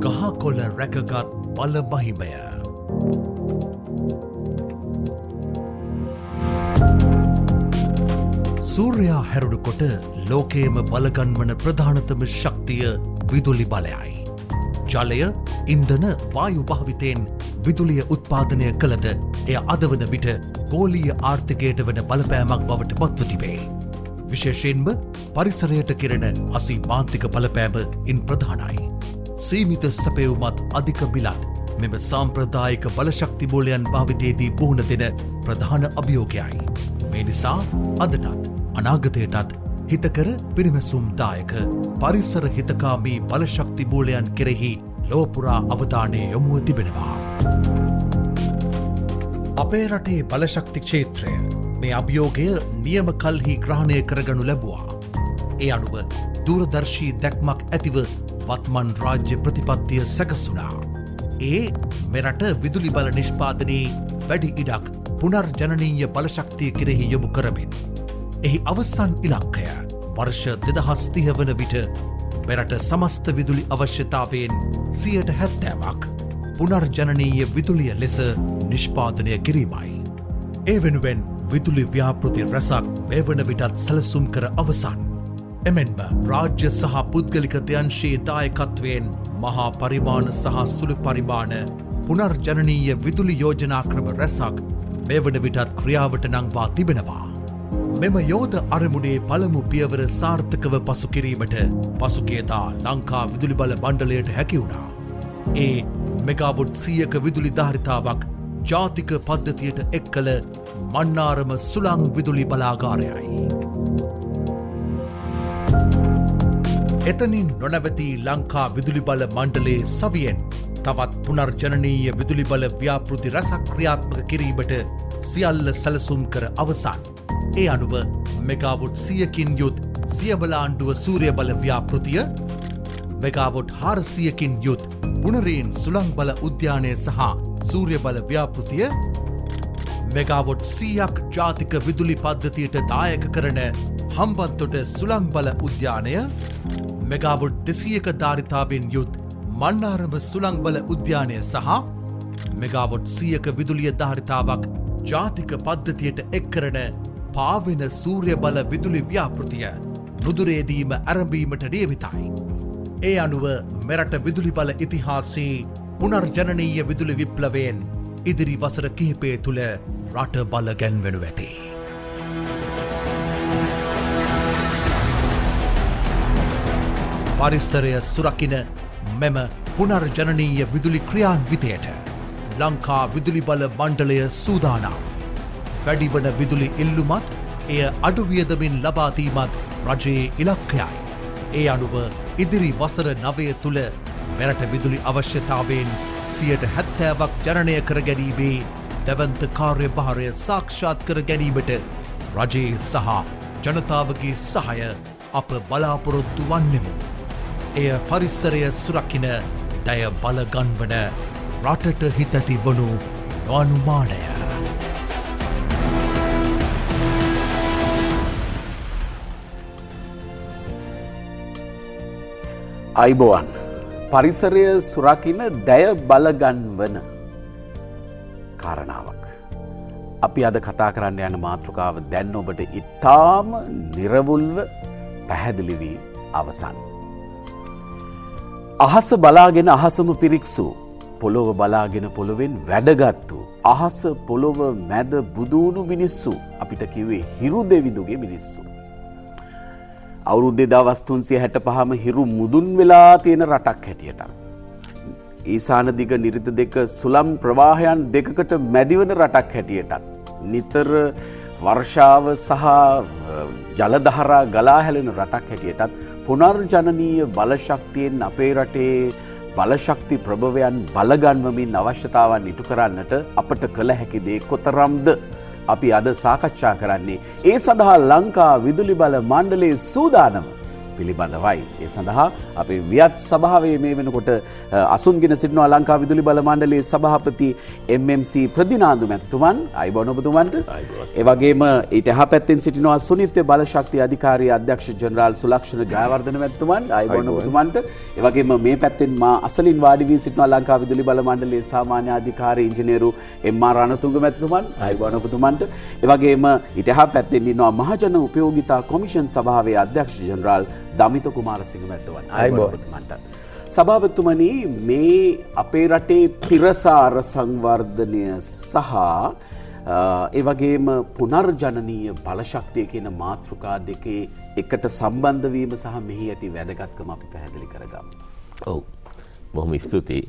ගහකොළ රැකගත් බල මහිමය. සූර්යයා හැරුණුකොට ලෝකයේම බලගන්වන ප්‍රධානතම ශක්තිය විදුලි බලයයි. ජලය ඉන්ධන වායු භාවිතයෙන් විදුලිය උත්පාදනය කළද එය අද වන විට ගෝලීය ආර්ථිකයට වන බලපෑමක් බවට පත්ව තිබේ. විශේෂයෙන්ම පරිසරයට කෙරෙන අසීමාන්තික බලපෑම ඉන් ප්‍රධානයි. සීමිත සැපයුමත් අධික මිලත් මෙම සාම්ප්‍රදායික බලශක්ති මූලයන් භාවිතයේදී පුහුණ දෙන ප්‍රධාන අභියෝගයයි. මේ නිසා අදටත් අනාගතයටත් හිතකර පිරිමැසුම්දායක පරිසර හිතකාමී බලශක්ති මූලයන් කෙරෙහි ලෝපුරා අවධානය යොමුව තිබෙනවා. අපේ රටේ බලශක්ති ක්ෂේත්‍රය මේ අභියෝගය නියම කල්හි ග්‍රහණය කරගනු ලැබුවා. ඒ අනුව දූරදර්ශී දැක්මක් ඇතිව වත්මන් රාජ්‍ය ප්‍රතිපත්තිය සැකසුනා. ඒ මෙරට විදුලි බල නිෂ්පාදනයේ වැඩි ඉඩක් පුනර්ජනනීය බලශක්තිය කෙරෙහි යොමු කරමින්. එහි අවසන් ඉලක්කය වර්ෂ 2030 වන විට මෙරට සමස්ත විදුලි අවශ්‍යතාවයෙන් 70%ක් පුනර්ජනනීය විදුලිය ලෙස නිෂ්පාදනය කිරීමයි. ඒ වෙනුවෙන් විදුලි ව්‍යාපෘති රැසක් මේ වන විටත් සැලසුම් කර අවසන්. එමෙන්ම රාජ්‍ය සහ පුද්ගලික දෙයන්ශී දායකත්වයෙන් මහා පරිමාණ සහ සුළු පරිමාණ පුනර්ජනනීය විදුලි යෝජනා ක්‍රම රැසක් මේ වන විටත් ක්‍රියාවට නංවා තිබෙනවා. මෙම යෝධ අරමුණේ පළමු පියවර සාර්ථකව පසු කිරීමට පසුගියදා ලංකා විදුලි බල මණ්ඩලයට හැකිවුණා. ඒ මෙගාවොට් 100ක විදුලි ධාරිතාවක් ජාතික පද්ධතියට එක් කළ මන්නාරම සුළං විදුලි බලාගාරයයි. එතනින් නොනැවති ලංකා විදුලි බල මණ්ඩලයේ සවියෙන් තවත් පුනර්ජනනීය විදුලි බල ව්‍යාපෘති රැසක් ක්‍රියාත්මක කිරීමට සියල්ල සැලසුම් කර අවසන්. ඒ අනුව මෙගාවොට් 100කින් යුත් සියවලාණ්ඩුව සූර්ය බල ව්‍යාපෘතිය, මෙගාවොට් 400කින් යුත් පුනරීන් සුළං බල උද්‍යානය සහ සූර්ය බල ව්‍යාපෘතිය, මෙගාවොට් 100ක් ජාතික විදුලි පද්ධතියට දායක කරන හම්බන්තොට සුළං බල උද්‍යානය, මෙගාවොට් 200ක ධාරිතාවෙන් යුත් මන්නාරම සුළං බල උද්‍යානය සහ මෙගාවොට් 100ක විදුලිය ධාරිතාවක් ජාතික පද්ධතියට එක් කරන පාවෙන සූර්ය බල විදුලි ව්‍යාපෘතිය නුදුරේදීම ඇරඹීමට නියමිතයි. ඒ අනුව මෙරට විදුලි බල ඉතිහාසයේ පුනර්ජනනීය විදුලි විප්ලවයෙන් ඉදිරි වසර කිහිපය තුළ රට බල ගැන්වෙනු ඇති. පරිසරය සුරකින මෙම පුනර්ජනනීය විදුලි ක්‍රියාන්විතයට ලංකා විදුලි බල මණ්ඩලය සූදානම්. වැඩිවන විදුලි ඉල්ලුමත් එය අඩුවියදමින් ලබාදීමත් රජයේ ඉලක්කයයි. ඒ අනුව ඉදිරි වසර 9 තුළ මෙරට විදුලි අවශ්‍යතාවයෙන් 70%ක් ජනනය කර ගැනීමේ දැවන්ත කාර්යභාරය සාක්ෂාත් කර ගැනීමට රජයේ සහ ජනතාවගේ සහාය අප බලාපොරොත්තු වන්නෙමු. එය පරිසරය සුරකින දය බලගන්වන රටට හිතැති වනු නොඅනුමානය. අයිබෝවන් පරිසරය සුරකින දැය බලගන්වන කාරණාවක්. අපි අද කතා කරන්න යන මාතෘකාව දැන් ඔබට ඉතාම නිරවුල්ව පැහැදිලි වී අවසන්. අහස බලාගෙන අහසම පිරික්සූ, පොළොව බලාගෙන පොළොවෙන් වැඩගත්තු, අහස පොළොව මැද බුදුණු මිනිස්සු අපිට කිව්වේ හිරු දෙවිඳුගේ මිනිස්සු. අවුරුදු 2365ම හිරු මුදුන් වෙලා තියෙන රටක් හැටියට. ඊසාන දිග නිරිත දෙක සුළම් ප්‍රවාහයන් දෙකකට මැදිවන රටක් හැටියටත්, නිතර වර්ෂාව සහ ජලධාරා ගලා හැලෙන රටක් හැටියටත් පුනර්ජනනීය බලශක්තියෙන් අපේ රටේ බලශක්ති ප්‍රභවයන් බලගන්වමින් අවශ්‍යතාවන් ඉටු කරන්නට අපට කළ හැකි දේ කොතරම්ද අපි අද සාකච්ඡා කරන්නේ. ඒ සඳහා ලංකා විදුලි බල මණ්ඩලයේ සූදානම පිළිබඳවයි. ඒ සඳහා අපේ වියත් සභාවේ මේ වෙනකොට අසුන්ගෙන සිටිනවා ලංකා විදුලි බල මණ්ඩලයේ සභාපති MMC ප්‍රදිනාන්දු මැතිතුමන්. අයබෝන ඔබතුමන්ට. ඒ වගේම ඊට එහා පැත්තෙන් සිටිනවා සුනිත්‍ය බලශක්ති අධිකාරිය අධ්‍යක්ෂ ජෙනරාල් සුලක්ෂණ ජයවර්ධන මැතිතුමන්. අයබෝන ඔබතුමන්ට. ඒ වගේම මේ පැත්තෙන් මා අසලින් වාඩි වී සිටිනවා ලංකා විදුලි බල මණ්ඩලයේ සාමාන්‍ය අධිකාරී ඉංජිනේරු MR රණතුංග මැතිතුමන්. අයබෝන ඔබතුමන්ට. ඒ වගේම ඊට එහා පැත්තෙන් ඉන්නවා මහජන උපයෝගිතා කොමිෂන් සභාවේ අධ්‍යක්ෂ ජෙනරාල් දමිත කුමාරසිංහ මැතිතුමන්. අයබෝන ඔබතුමන්ට. සභාපතිතුමනි, මේ අපේ රටේ තිරසාර සංවර්ධනය සහ ඒ වගේම පුනර්ජනනීය බලශක්තිය කියන මාතෘකා දෙකේ එකට සම්බන්ධ වීම සහ මෙහි ඇති වැදගත්කම අපි පැහැදිලි කරගමු. ඔව්. බොහොම ස්තුතියි.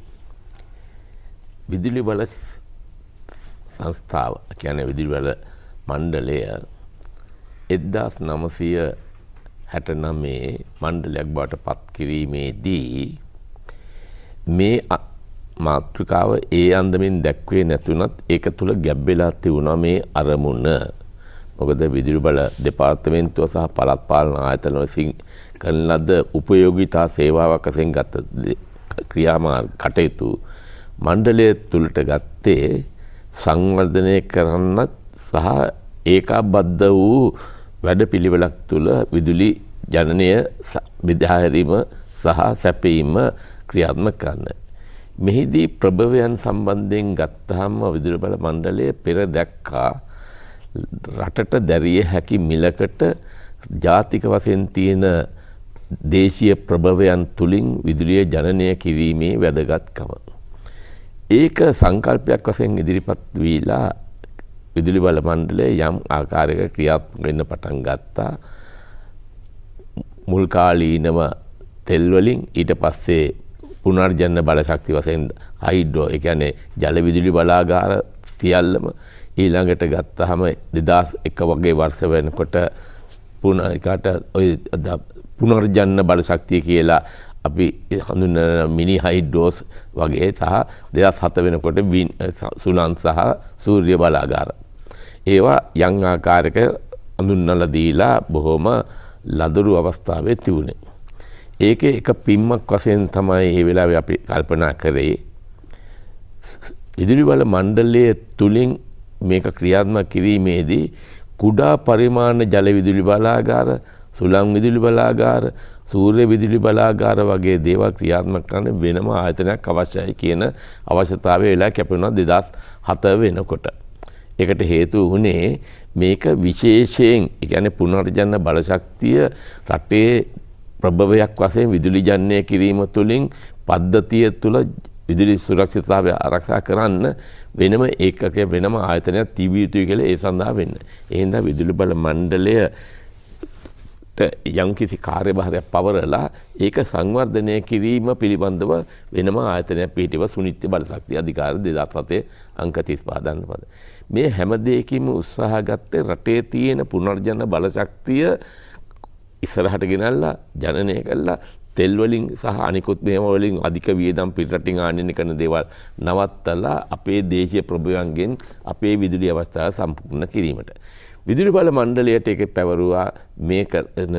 විදුලි බල සංස්ථාව කියන්නේ විදුලි බල මණ්ඩලය 1969 මණ්ඩලයක් බවට පත් කිරීමේදී මේ මාතෘකාව ඒ අන්දමින් දැක්වේ නැතුණත් ඒක තුල ගැබ් වෙලා තිබුණා මේ අරමුණ. මොකද විදුලි බල දෙපාර්තමේන්තුව සහ පළාත් පාලන ආයතන විසින් කරන ලද උපයෝගිතා සේවාවක් වශයෙන් ගත ක්‍රියාමාර්ග කටයුතු මණ්ඩලය තුලට ගත්තේ සංවර්ධනය කරන්නත් සහ ඒකාබද්ධ වූ වැඩපිළිවෙලක් තුල විදුලි ජනනය විදාහැරීම සහ සැපීම ක්‍රියාත්මක කරන්න. මෙහිදී ප්‍රභවයන් සම්බන්ධයෙන් ගත්තාම විදුලි බල මණ්ඩලය පෙර දැක්කා රටට දැරිය හැකි මිලකට ජාතික වශයෙන් තියෙන දේශීය ප්‍රභවයන් තුලින් විදුලිය ජනනය කිරීමේ වැදගත්කම. ඒක සංකල්පයක් වශයෙන් ඉදිරිපත් වීලා විදුලි බල මණ්ඩලය යම් ආකාරයක ක්‍රියාත්මක වෙන්න පටන් ගත්තා. මුල් කාලීනව තෙල් වලින් ඊට පස්සේ පුනර්ජනන බලශක්ති වශයෙන් හයිඩ්‍රෝ ඒ කියන්නේ ජල විදුලි බලාගාර සියල්ලම ඊළඟට ගත්තාම 2001 වගේ වර්ෂ වෙනකොට පුනර්ජනන බලශක්තිය කියලා අපි හඳුන්වන මිනි හයිඩ්‍රෝස් වගේ සහ 2007 වෙනකොට සුළං සහ සූර්ය බලාගාර ඒවා යම් ආකාරයක හඳුන්වලා දීලා බොහොම ලදරු අවස්ථාවේ තිබුණේ. ඒකේ එක පිම්මක් වශයෙන් තමයි මේ වෙලාවේ අපි කල්පනා කරේ විදුලි බල මණ්ඩලයේ තුලින් මේක ක්‍රියාත්මක කිරීමේදී කුඩා පරිමාණ ජල විදුලි බලාගාර, සුළං විදුලි බලාගාර, සූර්ය විදුලි බලාගාර වගේ දේවල් ක්‍රියාත්මක කරන්න වෙනම ආයතනයක් අවශ්‍යයි කියන අවශ්‍යතාවය වෙලා කැපුණා 2007 වෙනකොට. ඒකට හේතු වුණේ මේක විශේෂයෙන් ඒ කියන්නේ පුනර්ජනන බලශක්තිය රටේ ප්‍රභවයක් වශයෙන් විදුලි ජනනය කිරීම තුළින් පද්ධතිය තුළ විදුලි සුරක්ෂිතතාවය ආරක්ෂා කරන්න වෙනම ඒකක වෙනම ආයතනයක් තිබිය යුතුයි කියලා ඒ සඳහා වෙන්න. ඒ හින්දා විදුලි බල මණ්ඩලය යම්කිසි කාර්යභාරයක් පවරලා ඒක සංවර්ධනය කිරීම පිළිබඳව වෙනම ආයතනයක් පිහිටව සුනිත්‍ය බලශක්ති අධිකාරිය 2007 අංක 35 දන්න පද. මේ හැම දෙයකින්ම උත්සාහ ගත්තේ රටේ තියෙන පුනර්ජනන බලශක්තිය ඉස්සරහට ගෙනල්ලා ජනනය කළා තෙල් වලින් සහ අනිකුත් මේවා වලින් අධික වියදම් පිටරටින් ආනයනය කරන දේවල් නවත්තලා අපේ දේශීය ප්‍රභවයන්ගෙන් අපේ විදුලි අවස්ථාව සම්පූර්ණ කිරීමට විදුලි බල මණ්ඩලයට ඒක පැවරුවා මේ කරන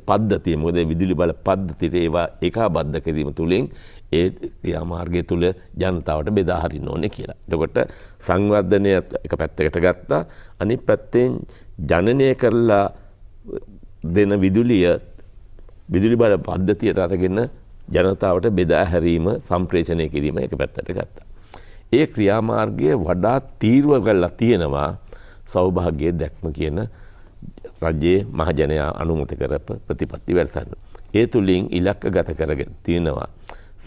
පද්ධතිය. මොකද විදුලි බල පද්ධතියට ඒවා ඒකාබද්ධ කිරීම තුළින් ඒ ක්‍රියාමාර්ගය තුළ ජනතාවට බෙදා හරින්න ඕනේ කියලා. එතකොට සංවර්ධනය එක පැත්තකට ගත්තා. අනිත් පැත්තෙන් ජනනය කරලා දෙන විදුලි බල පද්ධතියට අරගෙන ජනතාවට බෙදා හැරීම සම්ප්‍රේෂණය කිරීම එක පැත්තට ගත්තා. ඒ ක්‍රියාමාර්ගය වඩා තීව්‍ර කරලා තියෙනවා සෞභාග්‍ය දැක්ම කියන රජයේ මහජනයා අනුමත කරපු ප්‍රතිපත්ති වැඩසටහන. ඒ තුලින් ඉලක්ක ගත කරගෙන තියෙනවා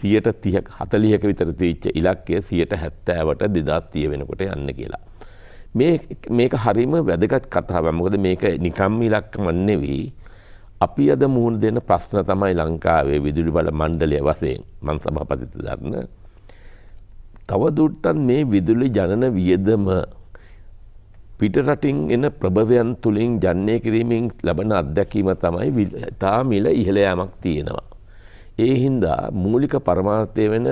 30ක 40ක විතර තීච්ච ඉලක්කය 70ට 2030 වෙනකොට යන්න කියලා. මේක හරීම වැදගත් කතාවක්. මොකද මේක නිකම්ම ඉලක්කම නෙවෙයි. අපි අද මුහුණ දෙන ප්‍රශ්න තමයි ලංකාවේ විදුලි බල මණ්ඩලය වශයෙන් මම සභාපතිත්ව දරන තවදුරටත් මේ විදුලි ජනන වියදම පිටරටින් එන ප්‍රභවයන් තුලින් ජනනය කිරීමෙන් ලබන අත්දැකීම තමයි තා මිල ඉහළ යාමක් තියෙනවා. ඒ හින්දා මූලික පරමාර්ථය වෙන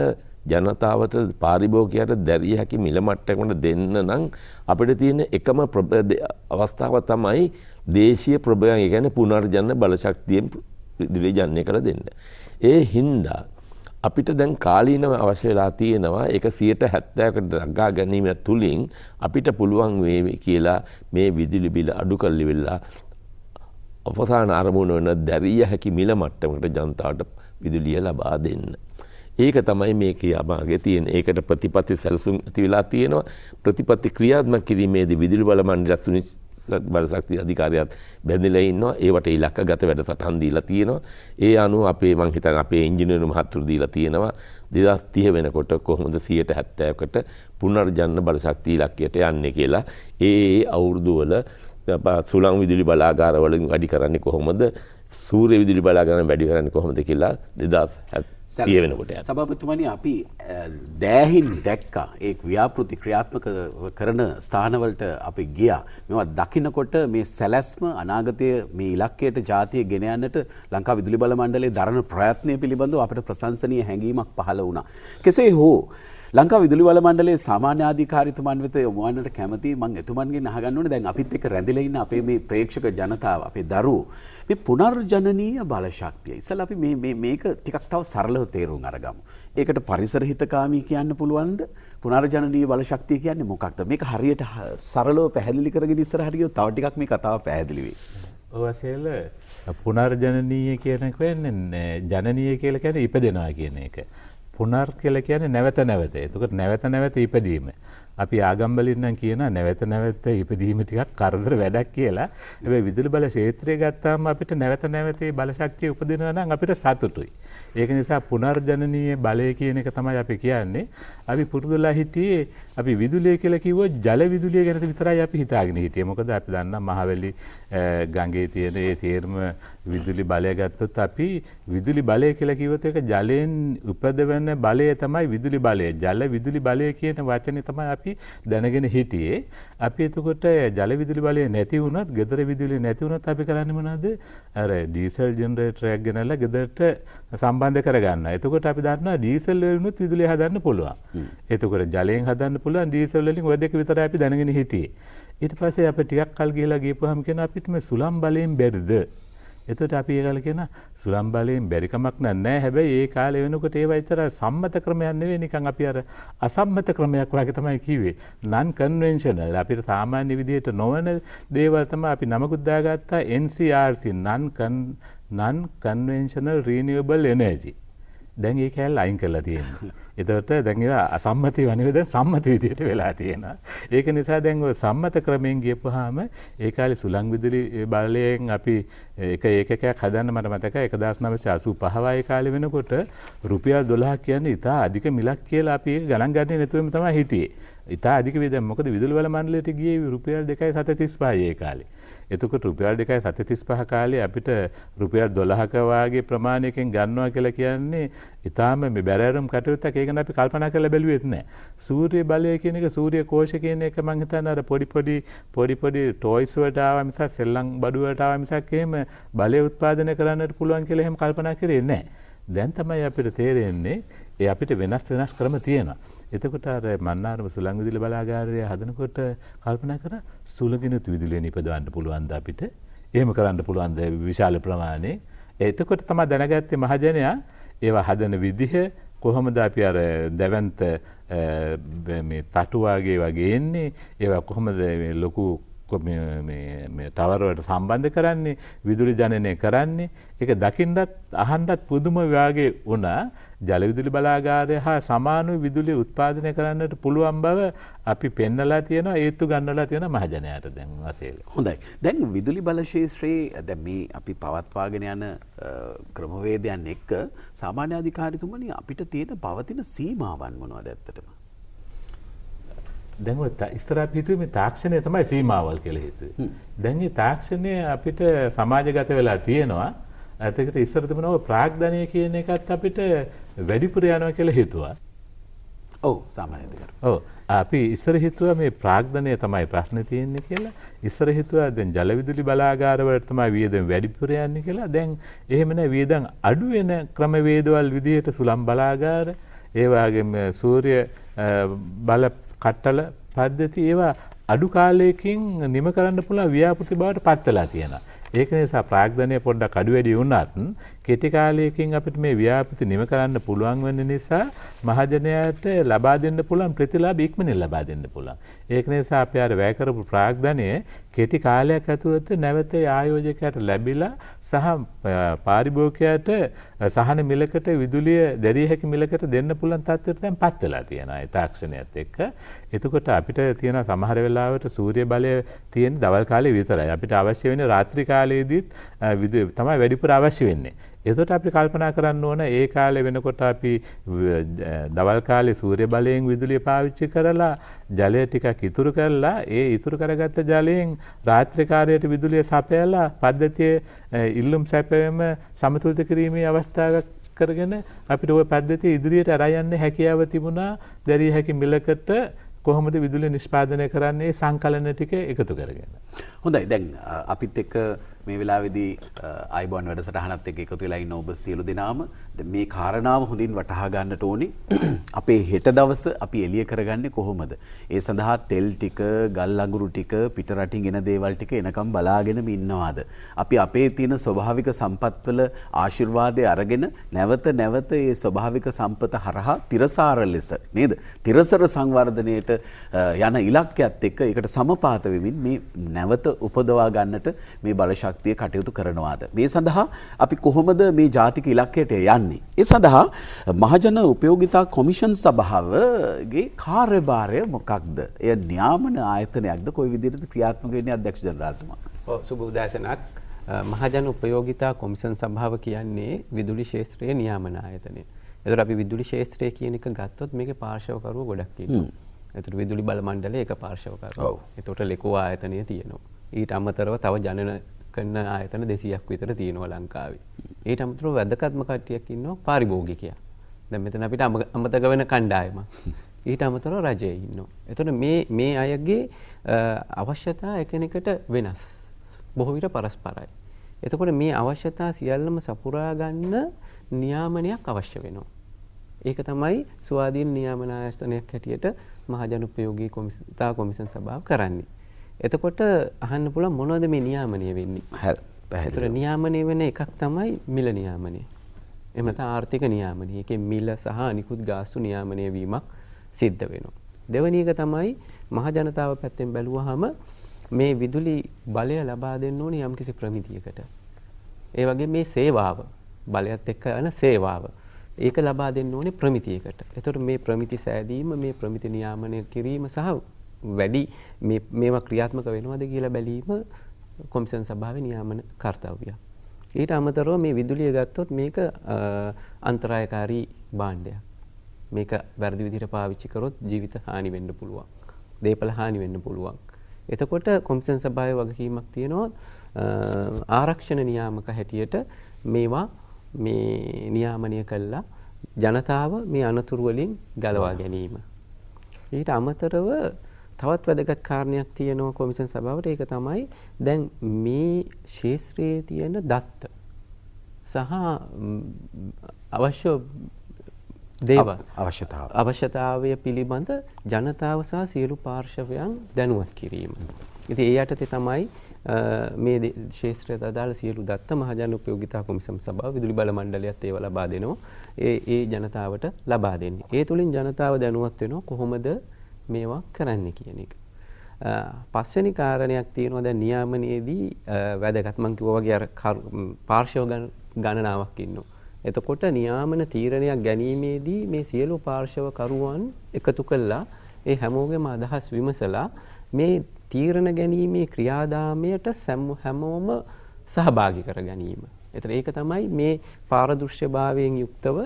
ජනතාවට පාරිභෝගිකයට දැරිය හැකි මිල මට්ටමකට දෙන්න නම් අපිට තියෙන එකම අවස්ථාව තමයි දේශීය ප්‍රභවයන්, ඒ කියන්නේ පුනර්ජනන බලශක්තියෙන් විදුලිය ජනනය කළ දෙන්න. ඒ හින්දා අපිට දැන් කාලීනව අවශ්‍ය වෙලා තියෙනවා ඒක 70%කට රඟා ගැනීම තුලින් අපිට පුළුවන් වේවි කියලා මේ විදුලි බිල අඩු කරලිවිලා අවසාන අරමුණ වෙන දැරිය හැකි මිල මට්ටමකට ජනතාවට විදුලිය ලබා දෙන්න. ඒක තමයි මේ ක්‍රියාමාර්ගයේ තියෙන. ඒකට ප්‍රතිපත්ති සැලසුම් ඇති වෙලා තියෙනවා. ප්‍රතිපත්ති ක්‍රියාත්මක කිරීමේදී විදුලි බල මණ්ඩලය බලශක්ති අධිකාරියත් බැඳලා ඉන්නවා. ඒවට ඉලක්කගත වැඩසටහන් දීලා තියෙනවා. ඒ අනුව අපේ මං හිතන්නේ අපේ ඉංජිනේරු මහතුරු දීලා තියෙනවා 2030 වෙනකොට කොහොමද 70%කට පුනර්ජනන බලශක්ති ඉලක්කයට යන්නේ කියලා. ඒ අවුරුදු වල සුළං විදුලි බලාගාර වලින් වැඩි කරන්නේ කොහොමද? සූර්ය විදුලි බලාගාර වැඩි කරන්නේ කොහොමද කියලා 2030 වෙනකොට යනවා. සභාපතිතුමනි අපි දෑහින් දැක්කා ඒ ව්‍යාපෘති ක්‍රියාත්මක කරන ස්ථානවලට අපි ගියා. මේවා දකින්නකොට මේ සැලැස්ම අනාගතයේ මේ ඉලක්කයට ජාතිය ගෙන යන්නට ලංකා විදුලි බල මණ්ඩලයේ දරන ප්‍රයත්නය පිළිබඳව අපිට ප්‍රශංසනීය හැඟීමක් පහළ වුණා. කෙසේ හෝ ලංකා විදුලි බල මණ්ඩලයේ සාමාන්‍ය අධිකාරීතුමන් වෙත යොමු වන්නට කැමතියි. මම එතුමන්ගෙන් අහගන්න ඕනේ දැන් අපිත් එක්ක රැඳිලා ඉන්න අපේ මේ ප්‍රේක්ෂක ජනතාව අපේ දරුවෝ මේ පුනර්ජනනීය බලශක්තිය ඉතින් අපි මේක ටිකක් තව සරලව තේරුම් අරගමු. ඒකට පරිසර හිතකාමී කියන්න පුළුවන්ද? පුනර්ජනනීය බලශක්තිය කියන්නේ මොකක්ද? මේක හරියට සරලව පැහැදිලි කරගෙන ඉස්සරහට ගියොත් තව ටිකක් මේ කතාව පැහැදිලි වෙයි. ඔවසෙල පුනර්ජනනීය කියන එක වෙන්නේ ජනනීය කියලා කියන්නේ ඉපදෙනවා කියන එක. පුනර් කියලා කියන්නේ නැවත නැවත. එතකොට නැවත නැවත ඉපදීම. අපි ආගම්වලින් නම් කියනවා නැවත නැවත ඉපදීම ටිකක් කරදර වැඩක් කියලා. හැබැයි විදුලි බල ක්ෂේත්‍රය ගත්තාම අපිට නැවත නැවත බලශක්තිය උපදිනවා නම් අපිට සතුටුයි. ඒක නිසා පුනර්ජනනීය බලය කියන එක තමයි අපි කියන්නේ. අපි පුරුදුලා හිටියේ අපි විදුලිය කියලා කිව්වොත් ජල විදුලිය ගැන විතරයි අපි හිතාගෙන හිටියේ. මොකද අපි දන්නා මහවැලි ගඟේ තියෙන ඒ තේරම විදුලි බලය ගත්තොත් අපි විදුලි බලය කියලා කිව්වොත් ඒක ජලයෙන් උපදවන බලය තමයි විදුලි බලය. ජල විදුලි බලය කියන වචනේ තමයි අපි දැනගෙන හිටියේ. අපි එතකොට ජල විදුලි බලය නැති වුණත්, ගෙදර විදුලිය නැති වුණත් අපි කරන්නේ මොනවද? අර ඩීසල් ජෙනරේටරයක් ගෙනල්ලා ගෙදරට සම්බන්ධ කරගන්නවා. එතකොට අපි දන්නවා ඩීසල් වලිනුත් විදුලිය හදන්න පුළුවන්. එතකොට ජලයෙන් හදන්න පුළුවන්, ඩීසල් වලින් ඔය දෙක විතරයි අපි දැනගෙන හිටියේ. ඊට පස්සේ අපි ටිකක් කල් ගිහලා ගියපුවාම කියන අපිට මේ සුළං බලයෙන් බැරිද? එතකොට අපි ඒ කාලේ කියන සුළං බලයෙන් බැරි කමක් නැහැ. හැබැයි ඒ කාලේ වෙනකොට ඒවා විතර සම්මත ක්‍රමයක් නෙවෙයි, නිකන් අපි අර අසම්මත ක්‍රමයක් වගේ තමයි කිව්වේ. non conventional අපිට සාමාන්‍ය විදිහට නොවන දේවල් තමයි අපි නමකුත් දාගත්තා NCRC non conventional renewable energy. දැන් ඒක හැල්ල අයින් කරලා තියෙනවා. එතකොට දැන් ඒවා අසම්මති වනේ දැන් සම්මත විදියට වෙලා තියෙනවා. ඒක නිසා දැන් ඔය සම්මත ක්‍රමයෙන් ගියපුවාම ඒ කාලේ සුළං විදුලි බලයෙන් අපි එක ඒකකයක් හදන්න මට මතකයි 1985 ඒ කාලේ වෙනකොට රුපියල් 12ක් කියන්නේ ඉතා අධික මිලක් කියලා අපි ඒක ගණන් ගන්නේ නැතුවම තමයි හිටියේ. ඉතා අධික වේදම් මොකද විදුලි බල මණ්ඩලයට ගියේ රුපියල් 2.35 ඒ කාලේ. එතකොට රුපියල් 2.35 කාලේ අපිට රුපියල් 12ක වාගේ ප්‍රමාණයකින් ගන්නවා කියලා කියන්නේ ඊටාම මේ බැරෑරුම් කටයුත්තක්. ඒක න අපි කල්පනා කරලා බැලුවෙත් නැහැ. සූර්ය බලය කියන එක සූර්ය කෝෂ කියන එක මම හිතන්නේ අර පොඩි ටොයිස් වලට ආවා මිසක් සෙල්ලම් බඩු වලට ආවා මිසක් එහෙම බලය උත්පාදනය කරන්නට පුළුවන් කියලා එහෙම කල්පනා කරේ නැහැ. දැන් තමයි අපිට තේරෙන්නේ ඒ අපිට වෙනස් ක්‍රම තියෙනවා. එතකොට අර මන්නාරම සුළං විදුලි බලාගාරය හදනකොට කල්පනා කරා සුළඟිනුත් විදුලිය නිපදවන්න පුළුවන්ද අපිට? එහෙම කරන්න පුළුවන්ද විශාල ප්‍රමාණය? එතකොට තමයි දැනගත්තේ මහජනයා ඒවා හදන විදිහ කොහොමද අපි අර දැවන්ත මේ තටු වගේ එන්නේ ඒවා කොහොමද මේ ලොකු මේ ටවර් වලට සම්බන්ධ කරන්නේ විදුලි ජනනය කරන්නේ ඒක දකින්නත් අහන්නත් පුදුම වාගේ වුණා. ජල විදුලි බලාගාරය හා සමානව විදුලිය උත්පාදනය කරන්නට පුළුවන් බව අපි පෙන්නලා තියෙනවා, ඒත්තු ගන්නලා තියෙනවා මහජනයාට දැන් වශයෙන්. හොඳයි. දැන් විදුලි බල ක්ෂේත්‍රයේ දැන් මේ අපි පවත්වාගෙන යන ක්‍රමවේදයන් එක්ක සාමාන්‍ය අධිකාරීතුමනි අපිට තියෙන පවතින සීමාවන් මොනවද ඇත්තටම? දැන් ඔය ඉස්සර අපි හිතුවේ මේ තාක්ෂණය තමයි සීමාවල් කියලා හිතුවේ. දැන් මේ තාක්ෂණය අපිට සමාජගත වෙලා තියෙනවා. ඒකට ඉස්සර තිබුණා ප්‍රාග්ධනය කියන එකත් අපිට වැඩිපුර යනවා කියලා හිතුවා. ඔව් සාමාන්‍ය දෙයක්. ඔව් අපි ඉස්සර හිතුවා මේ ප්‍රාග්ධනය තමයි ප්‍රශ්නේ තියෙන්නේ කියලා. ඉස්සර හිතුවා දැන් ජල විදුලි බලාගාර වලට තමයි වියදම් වැඩිපුර යන්නේ කියලා. දැන් එහෙම නැහැ, වියදම් අඩු වෙන ක්‍රමවේදවල් විදිහට සුළං බලාගාර, ඒ වගේම සූර්ය බල කට්ටල පද්ධති ඒවා අඩු කාලයකින් නිම කරන්න පුළුවන් ව්‍යාපෘති බවට පත් වෙලා තියෙනවා. ඒක නිසා ප්‍රාග්ධනය පොඩ්ඩක් අඩු වැඩි වුණත් කෙටි කාලයකින් අපිට මේ ව්‍යාපෘති නිම කරන්න පුළුවන් වෙන නිසා මහජනයාට ලබා දෙන්න පුළුවන් ප්‍රතිලාභ ඉක්මනින් ලබා දෙන්න පුළුවන්. ඒක නිසා අපි අර වැය කරපු ප්‍රාග්ධනය කෙටි කාලයක් ඇතුළත නැවත ආයෝජකයාට ලැබිලා සහ පාරිභෝගිකයාට සහන මිලකට විදුලිය දැරිය හැකි මිලකට දෙන්න පුළුවන් තත්ත්වයට දැන් පත් වෙලා තියෙනවා ඒ තාක්ෂණයත් එක්ක. එතකොට අපිට තියෙන සමහර වෙලාවට සූර්ය බලය තියෙන දවල් කාලේ විතරයි. අපිට අවශ්‍ය වෙන්නේ රාත්‍රී කාලයේදීත් තමයි වැඩිපුර අවශ්‍ය වෙන්නේ. එතකොට අපි කල්පනා කරන්න ඕන ඒ කාලේ වෙනකොට අපි දවල් කාලේ සූර්ය බලයෙන් විදුලිය පාවිච්චි කරලා ජලය ටිකක් ඉතුරු කරලා ඒ ඉතුරු කරගත්ත ජලයෙන් රාත්‍රී කාලයට විදුලිය සපයලා පද්ධතියේ ඉල්ලුම් සැපයීම සමතුලිත කිරීමේ අවස්ථාවක් කරගෙන අපිට ওই පද්ධතිය ඉදිරියට අරන් යන්න හැකියාව තිබුණා. දැරිය හැකි මිලකට කොහොමද විදුලිය නිෂ්පාදනය කරන්නේ සංකලන ටික එකතු කරගෙන. හොඳයි. දැන් අපිත් එක්ක මේ වෙලාවේදී අයිබෝන් වැඩසටහනත් එක්ක එකතු වෙලා ඉන්න ඔබ සියලු දෙනාම මේ කාරණාව හොඳින් වටහා ගන්නට ඕනේ. අපේ හෙට දවස අපි එළිය කරගන්නේ කොහොමද? ඒ සඳහා තෙල් ටික, ගල් අඟුරු ටික, පිට රටින් එන දේවල් ටික එනකම් බලාගෙනම ඉන්නවාද? අපි අපේ තියෙන ස්වභාවික සම්පත්වල ආශිර්වාදය අරගෙන නැවත නැවත මේ ස්වභාවික සම්පත හරහා තිරසාර ලෙස නේද? තිරසර සංවර්ධනයට යන ඉලක්කයත් එක්ක ඒකට සමපාත වෙමින් මේ නැවත උපදවා ගන්නට මේ බලශක්තිය කටයුතු කරනවාද? මේ සඳහා අපි කොහොමද මේ ජාතික ඉලක්කයට යන්නේ? ඒ සඳහා මහජන උපයෝගිතා කොමිෂන් සභාවගේ කාර්යභාරය මොකක්ද? එය නියාමන ආයතනයක්ද? කොයි විදිහටද ක්‍රියාත්මක වෙන්නේ අධ්‍යක්ෂ ජනරාල්තුමා? ඔව් සුබ උදෑසනක්. මහජන උපයෝගිතා කොමිෂන් සභාව කියන්නේ විදුලි ශාස්ත්‍රීය නියාමන ආයතනය. ඒතර අපි විදුලි ශාස්ත්‍රය කියන එක ගත්තොත් මේකේ පාර්ශවකරුවෝ ගොඩක් ඉන්නවා. ඒතර විදුලි බල මණ්ඩලයේ එක පාර්ශවකරුවෝ. ඒතකොට ලෙකෝ ආයතනය තියෙනවා. ඊට අමතරව තව ජනන කරන ආයතන 200ක් විතර තියෙනවා ලංකාවේ. ඊට අමතරව වැදගත්ම කට්ටියක් ඉන්නවා පාරිභෝගිකයා. දැන් මෙතන අපිට අමතක වෙන කණ්ඩායම. ඊට අමතරව රජයේ ඉන්නවා. එතකොට මේ අයගේ අවශ්‍යතා එකිනෙකට වෙනස්. බොහෝ විට පරස්පරයි. එතකොට මේ අවශ්‍යතා සියල්ලම සපුරා ගන්න නියාමනයක් අවශ්‍ය වෙනවා. ඒක තමයි ස්වාධීන නියාමන ආයතනයක් හැටියට මහජන උපයෝගී කොමිෂන් සභාව කරන්නේ. එතකොට අහන්න පුළුවන් මොනවද මේ නියාමනය වෙන්නේ? පැහැදිලි. ඒතර නියාමනය වෙන එකක් තමයි මිල නියාමනය. එහෙම නැත්නම් ආර්ථික නියාමනය. ඒකේ මිල සහ අනිකුත් ගාස්තු නියාමනය වීමක් සිද්ධ වෙනවා. දෙවෙනි එක තමයි මහ ජනතාව පැත්තෙන් බැලුවාම මේ විදුලි බලය ලබා දෙන්න ඕනේ යම්කිසි ප්‍රමිතියකට. ඒ වගේ මේ සේවාව බලයත් එක්ක යන සේවාව ඒක ලබා දෙන්න ඕනේ ප්‍රමිතියකට. ඒතර මේ ප්‍රමිති සෑදීම, මේ ප්‍රමිති නියාමනය කිරීම සහ වැඩි මේවා ක්‍රියාත්මක වෙනවද කියලා බැලීම කොමිෂන් සභාවේ නියාමන කාර්යය. ඊට අමතරව මේ විදුලිය ගත්තොත් මේක අන්තරායකාරී භාණ්ඩයක්. මේක වැරදි විදිහට පාවිච්චි කරොත් ජීවිත හානි වෙන්න පුළුවන්. දේපල හානි වෙන්න පුළුවන්. එතකොට කොමිෂන් සභාවේ වගකීමක් තියෙනවා ආරක්ෂණ නියාමක හැටියට මේවා මේ නියාමනය කළා ජනතාව මේ අනතුරු වලින් ගලවා ගැනීම. ඊට අමතරව තවත් වැදගත් කාරණයක් තියෙනවා කොමිෂන් සභාවට. ඒක තමයි දැන් මේ ශාස්ත්‍රයේ තියෙන දත්ත සහ අවශ්‍ය දේවල් අවශ්‍යතාවය පිළිබඳ ජනතාව සහ සියලු පාර්ශවයන් දැනුවත් කිරීම. ඉතින් ඒ යටතේ තමයි මේ ශාස්ත්‍රයට අදාළ සියලු දත්ත මහජන උපයෝගිතා කොමිෂන් සභාව විදුලි බල මණ්ඩලයත් ඒව ලබා දෙනවා. ඒ ජනතාවට ලබා දෙන්නේ. ඒ තුලින් ජනතාව දැනුවත් වෙනවා කොහොමද මේවා කරන්නේ කියන එක. පස්වෙනි කාරණයක් තියෙනවා දැන් නියාමනයේදී වැදගත් මම කිව්වා වගේ අර පාර්ශව ගණනාවක් ඉන්නවා. එතකොට නියාමන තීරණයක් ගැනීමේදී මේ සියලු පාර්ශව කරුවන් එකතු කළා ඒ හැමෝගෙම අදහස් විමසලා මේ තීරණ ගැනීමේ ක්‍රියාදාමයට හැමෝම සහභාගී කර ගැනීම. ඒතර ඒක තමයි මේ පාරදෘශ්‍යභාවයෙන් යුක්තව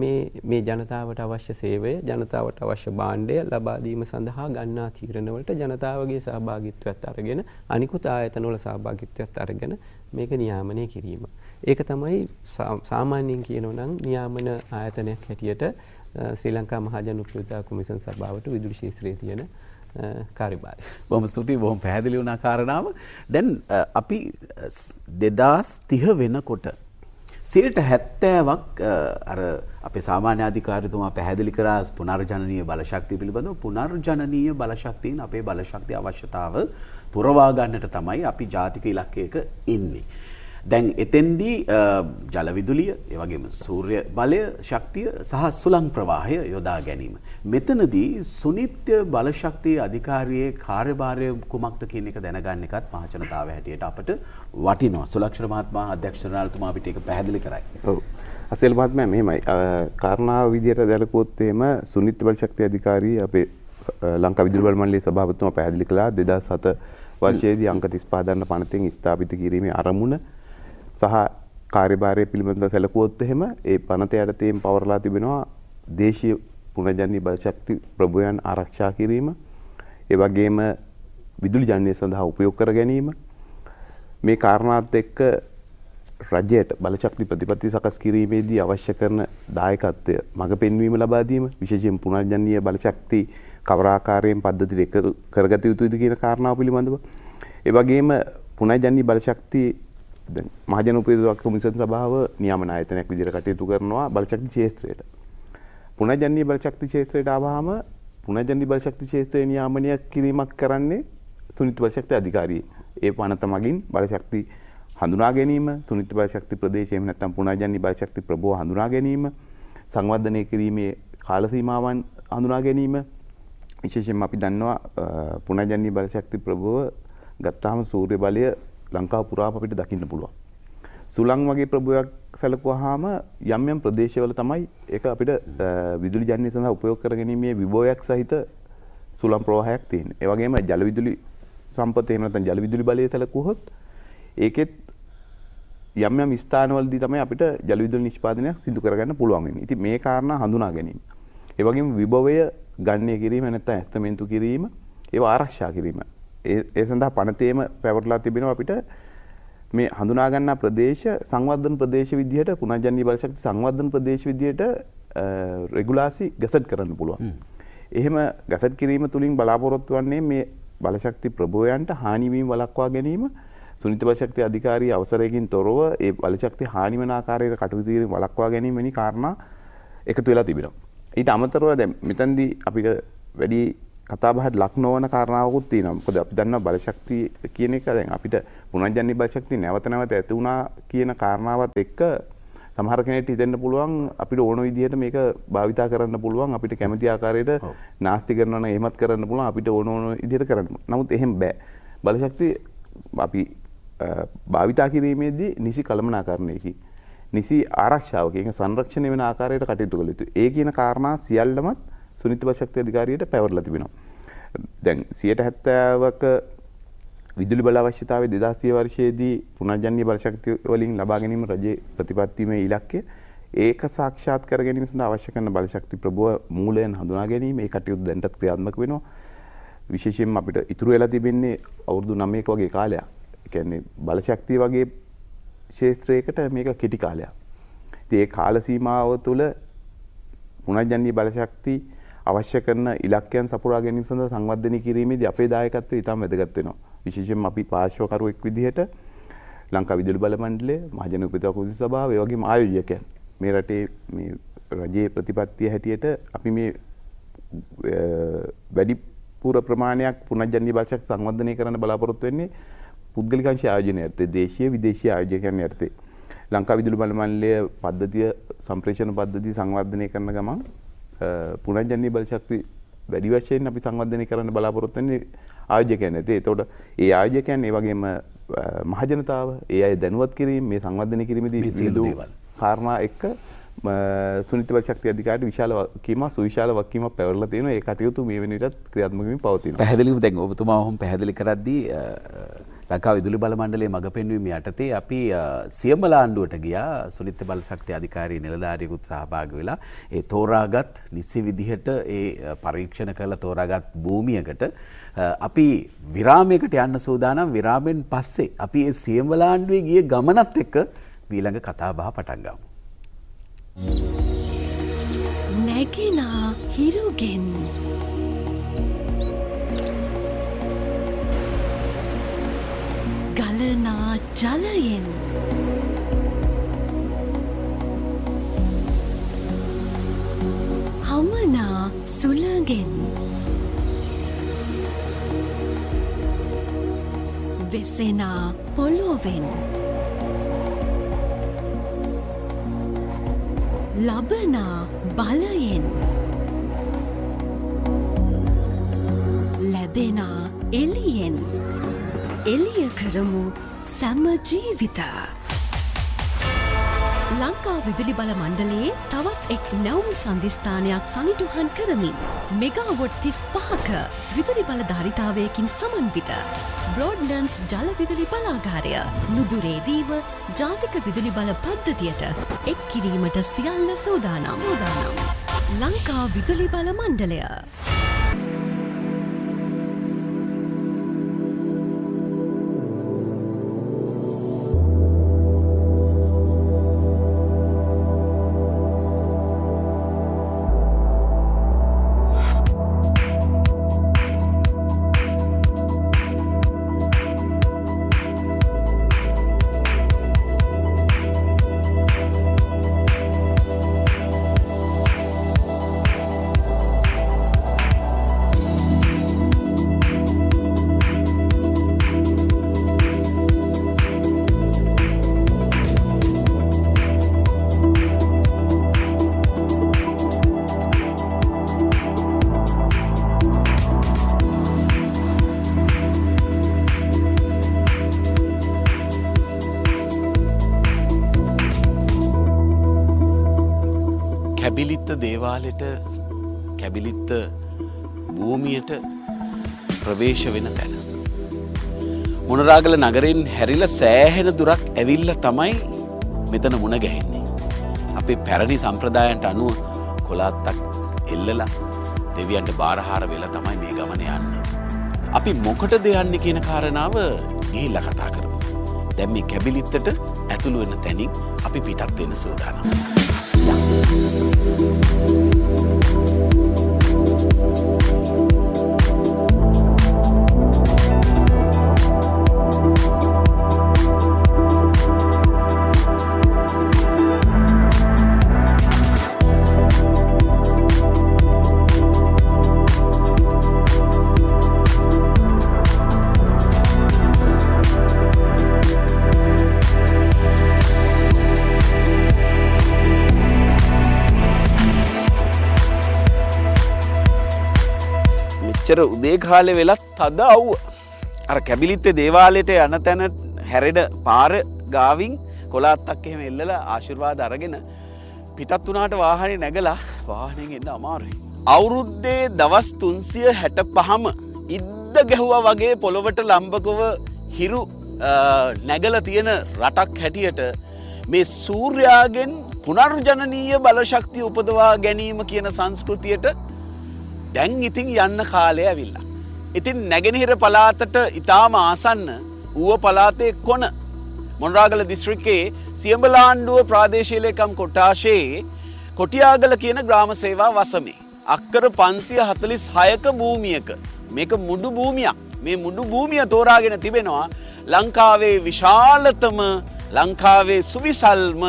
මේ ජනතාවට අවශ්‍ය සේවය, ජනතාවට අවශ්‍ය භාණ්ඩය ලබා දීම සඳහා ගන්නා තීරණවලට ජනතාවගේ සහභාගීත්වයත් අරගෙන අනිකුත් ආයතනවල සහභාගීත්වයත් අරගෙන මේක නියාමනය කිරීම. ඒක තමයි සාමාන්‍යයෙන් කියනවා නම් නියාමන ආයතනයක් හැටියට ශ්‍රී ලංකා මහජන උපයෝගිතා කොමිෂන් සභාවට විදුලි ශාස්ත්‍රයේ තියෙන කාර්යභාරය. බොහොම ස්තුතියි. බොහොම පැහැදිලි වුණා කාරණාව. දැන් අපි 2030 වෙනකොට 70%ක් අර අපේ සාමාන්‍ය අධිකාරිතුමා පැහැදිලි කරා පුනර්ජනනීය බලශක්තිය පිළිබඳව. පුනර්ජනනීය බලශක්තියෙන් අපේ බලශක්ති අවශ්‍යතාව පුරවා ගන්නට තමයි අපි ජාතික ඉලක්කයක ඉන්නේ. දැන් එතෙන්දී ජල විදුලිය, ඒ වගේම සූර්ය බලය, ශක්තිය සහ සුළං ප්‍රවාහය යොදා ගැනීම. මෙතනදී සුනිත්‍ය බලශක්තිය අධිකාරියේ කාර්යභාරය කුමක්ද කියන එක දැනගන්න එකත් මහජනතාව හැටියට අපට වටිනවා. සුලක්ෂණ මහත්මයා අධ්‍යක්ෂ ජනරාල්තුමා අපිට ඒක පැහැදිලි කරයි. ඔව්. අසෙල් මහත්මයා මෙහෙමයි. කාරණාව විදියට දැලකුවොත් එහෙම සුනිත්‍ය බලශක්ති අධිකාරිය අපේ ලංකා විදුලි බල මණ්ඩලයේ සභාපතිතුමා පැහැදිලි කළා 2007 වර්ෂයේදී අංක 35 දන්න පනතෙන් ස්ථාපිත කිරීමේ අරමුණ සහ කාර්යභාරය පිළිබඳව සැලකුවොත් එහෙම ඒ පනත යටතේම පවරලා තිබෙනවා දේශීය පුනර්ජනනීය බලශක්ති ප්‍රභවයන් ආරක්ෂා කිරීම, ඒ වගේම විදුලි ජනනය සඳහා උපයෝග කර ගැනීම. මේ කාරණාත් එක්ක රජයට බලශක්ති ප්‍රතිපත්ති සකස් කිරීමේදී අවශ්‍ය කරන දායකත්වය මඟ පෙන්වීම ලබා දීම, විශේෂයෙන් පුනර්ජනනීය බලශක්ති කවර ආකාරයෙන් පද්ධතියට කරගත යුතුද කියන කාරණාව පිළිබඳව. ඒ වගේම පුනර්ජනනීය බලශක්ති දැන් මහජන උපයෝග කොමිසම් සභාව නියාමන ආයතනයක් විදිහට කටයුතු කරනවා බලශක්ති ක්ෂේත්‍රයට. පුනර්ජනනීය බලශක්ති ක්ෂේත්‍රයට ආවහම පුනර්ජනනීය බලශක්ති ක්ෂේත්‍රයේ නියාමනය කිරීමක් කරන්නේ සුනිත්‍ය බලශක්ති අධිකාරිය. ඒ පනත මගින් බලශක්ති හඳුනා ගැනීම, සුනිත්‍ය බලශක්ති ප්‍රදේශය එහෙම නැත්නම් පුනර්ජනනීය බලශක්ති ප්‍රභව හඳුනා ගැනීම, සංවර්ධනය කිරීමේ කාල සීමාවන් හඳුනා ගැනීම. විශේෂයෙන්ම අපි දන්නවා පුනර්ජනනීය බලශක්ති ප්‍රභව ගත්තාම සූර්ය බලය ලංකාව පුරාම අපිට දකින්න පුළුවන්. සුළං වගේ ප්‍රභවයක් සැලකුවාම යම් යම් ප්‍රදේශවල තමයි ඒක අපිට විදුලි ජනනය සඳහා උපයෝග කරගැනීමේ විභවයක් සහිත සුළං ප්‍රවාහයක් තියෙනවා. ඒ වගේම ජල විදුලි සම්පත එහෙම නැත්නම් ජල විදුලි බලය සැලකුවොත් ඒකෙත් යම් යම් ස්ථානවලදී තමයි අපිට ජල විදුලි නිෂ්පාදනයක් සිදු කරගන්න පුළුවන් වෙන්නේ. ඉතින් මේ කාරණා හඳුනා ගැනීම. ඒ වගේම විභවය ගණනය කිරීම නැත්නම් ඇස්තමේන්තු කිරීම, ඒවා ආරක්ෂා කිරීම. ඒ සඳහා පනතේම පැවරලා තිබෙනවා අපිට මේ හඳුනා ගන්නා ප්‍රදේශ සංවර්ධන ප්‍රදේශ විදිහට, පුනර්ජනනීය බලශක්ති සංවර්ධන ප්‍රදේශ විදිහට රෙගුලාසි ගැසට් කරන්න පුළුවන්. එහෙම ගැසට් කිරීම තුලින් බලාපොරොත්තු වෙන්නේ මේ බලශක්ති ප්‍රභවයන්ට හානි වීම වළක්වා ගැනීම, සුනිත්‍ය බලශක්ති අධිකාරිය අවසරයකින් තොරව ඒ බලශක්ති හානි වන ආකාරයට කටයුතු කිරීම වළක්වා ගැනීම වැනි කාරණා එකතු වෙලා තිබෙනවා. ඊට අමතරව දැන් මෙතනදී අපිට වැඩි කතා බහට ලක් නොවන කාරණාවකුත් තියෙනවා. මොකද අපි දන්නවා බලශක්තිය කියන එක දැන් අපිට පුනර්ජනනීය බලශක්තිය නැවත නැවත ඇති වුණා කියන කාරණාවත් එක්ක සමහර කෙනෙක්ට හිතෙන්න පුළුවන් අපිට ඕන විදිහට මේක භාවිතා කරන්න පුළුවන්, අපිට කැමති ආකාරයට නාස්ති කරනවා නම් එහෙමත් කරන්න පුළුවන්, අපිට ඕන විදිහට කරන්න. නමුත් එහෙම බෑ. බලශක්තිය අපි භාවිතා කිරීමේදී නිසි කළමනාකරණයකින්, නිසි ආරක්ෂාවකින්, සංරක්ෂණය වෙන ආකාරයට කටයුතු කළ යුතුයි. ඒ කියන කාරණා සියල්ලමත් සුනිත්‍ය බලශක්ති අධිකාරියට පැවරලා තිබෙනවා. දැන් 70%ක විදුලි බල අවශ්‍යතාවය 2030 වර්ෂයේදී පුනර්ජනනීය බලශක්තිය වලින් ලබා ගැනීම රජයේ ප්‍රතිපත්තිමේ ඉලක්කය. ඒක සාක්ෂාත් කර ගැනීම සඳහා අවශ්‍ය කරන බලශක්ති ප්‍රභව මූලයන් හඳුනා ගැනීම, ඒ කටයුතු දැන්ටත් ක්‍රියාත්මක වෙනවා. විශේෂයෙන්ම අපිට ඉතුරු වෙලා තිබෙන්නේ අවුරුදු 9ක වගේ කාලයක්. ඒ කියන්නේ බලශක්තිය වගේ ක්ෂේත්‍රයකට මේක කෙටි කාලයක්. ඉතින් ඒ කාල සීමාව තුළ පුනර්ජනනීය බලශක්ති අවශ්‍ය කරන ඉලක්කයන් සපුරා ගැනීම සඳහා සංවර්ධනය කිරීමේදී අපේ දායකත්වය ඉතාම වැදගත් වෙනවා. විශේෂයෙන්ම අපි පාර්ශ්වකරුවෙක් විදිහට ලංකා විදුලි බල මණ්ඩලය, මහජන උපයෝග කොමිසම් සභාව, ඒ වගේම ආයෝජකයන් මේ රටේ මේ රජයේ ප්‍රතිපත්තිය හැටියට අපි මේ වැඩිපුර ප්‍රමාණයක් පුනර්ජනනීය බලශක්ති සංවර්ධනය කරන්න බලාපොරොත්තු වෙන්නේ පුද්ගලික අංශ ආයෝජනය යටතේ, දේශීය විදේශීය ආයෝජකයන් යටතේ. ලංකා විදුලි බල මණ්ඩලය පද්ධතිය සම්ප්‍රේෂණ පද්ධතිය සංවර්ධනය කරන ගමන් පුනර්ජනනීය බලශක්ති වැඩි වශයෙන් අපි සංවර්ධනය කරන්න බලාපොරොත්තු වෙන්නේ ආයෝජකයන් ඇතේ. ඒතකොට ඒ ආයෝජකයන් ඒ වගේම මහජනතාව ඒ අය දැනුවත් කිරීම, මේ සංවර්ධනය කිරීමේදී විවිධ කාරණා එක්ක සුනිත්‍ය බලශක්ති අධිකාරියට විශාල වගකීමක්, සුවිශාල වගකීමක් පැවරලා තියෙනවා. ඒ කටයුතු මේ වෙන විටත් ක්‍රියාත්මක වෙමින් පවතිනවා. පැහැදිලිව දැන් ඔබතුමා වහම පැහැදිලි කරද්දී ලංකා විදුලි බල මණ්ඩලයේ මඟ පෙන්වීම යටතේ අපි සියඹල ආණ්ඩුවට ගියා. සුනිත්‍ය බලශක්ති අධිකාරී නිලධාරියෙකුත් සහභාගී වෙලා ඒ තෝරාගත් නිසි විදිහට ඒ පරීක්ෂණ කරලා තෝරාගත් භූමියකට අපි විරාමයකට යන්න සූදානම්. විරාමෙන් පස්සේ අපි ඒ සියඹල ආණ්ඩුවේ ගිය ගමනත් එක්ක ඊළඟ කතා බහ පටන් ගමු. නැගිලා හිරුගෙන් ගලනා ජලයෙන් ළඟෙන් වෙසෙනා පොළොවෙන් ලබනා බලයෙන් ලැබෙනා එළියෙන් එළිය කරමු සැම ජීවිත. ලංකා විදුලි බල මණ්ඩලයේ තවත් එක් නැවුම් සන්ධිස්ථානයක් සනිටුහන් කරමින් මෙගාවොට් 35ක විදුලි බල ධාරිතාවයකින් සමන්විත බ්‍රෝඩ්ලන්ඩ්ස් ජල විදුලි බලාගාරය නුදුරේදීම ජාතික විදුලි බල පද්ධතියට එක් කිරීමට සියල්ල සූදානම්. ලංකා විදුලි බල මණ්ඩලය. කැබිලිත්ත දේවාලෙට කැබිලිත්ත භූමියට ප්‍රවේශ වෙන තැන. මොනරාගල නගරෙන් හැරිලා සෑහෙන දුරක් ඇවිල්ලා තමයි මෙතන මුණ ගැහෙන්නේ. අපේ පැරණි සම්ප්‍රදායන්ට අනුව කොලාත්තක් එල්ලලා දෙවියන්ට බාරහාර වෙලා තමයි මේ ගමන යන්නේ. අපි මොකටද යන්නේ කියන කාරණාව ගිහිල්ලා කතා කරමු. දැන් මේ කැබිලිත්තට ඇතුළු වෙන තැනින් අපි පිටත් වෙන්න සූදානම්. මෙච්චර උදේ කාලේ වෙලත් තද අවුව. අර කැබිලිත්තේ දේවාලයට යන තැන හැරෙන පාර ගාවින් කොලාත්තක් එහෙම එල්ලලා ආශිර්වාද අරගෙන පිටත් වුණාට වාහනේ නැගලා වාහනෙන් එන්න අමාරුයි. අවුරුද්දේ දවස් 365ම ඉද්ද ගැහුවා වගේ පොළොවට ලම්බකව හිරු නැගලා තියෙන රටක් හැටියට මේ සූර්යාගෙන් පුනර්ජනනීය බලශක්තිය උපදවා ගැනීම කියන සංස්කෘතියට දැන් ඉතින් යන්න කාලය ඇවිල්ලා. ඉතින් නැගෙනහිර පළාතට ඉතාම ආසන්න ඌව පළාතේ කොන මොනරාගල දිස්ත්‍රික්කයේ සියඹලාණ්ඩුව ප්‍රාදේශීය ලේකම් කොට්ටාශයේ කොටියාගල කියන ග්‍රාම සේවා වසමේ අක්කර 546ක භූමියක මේක මුඩු භූමියක්. මේ මුඩු භූමිය තෝරාගෙන තිබෙනවා ලංකාවේ විශාලතම ලංකාවේ සුවිසල්ම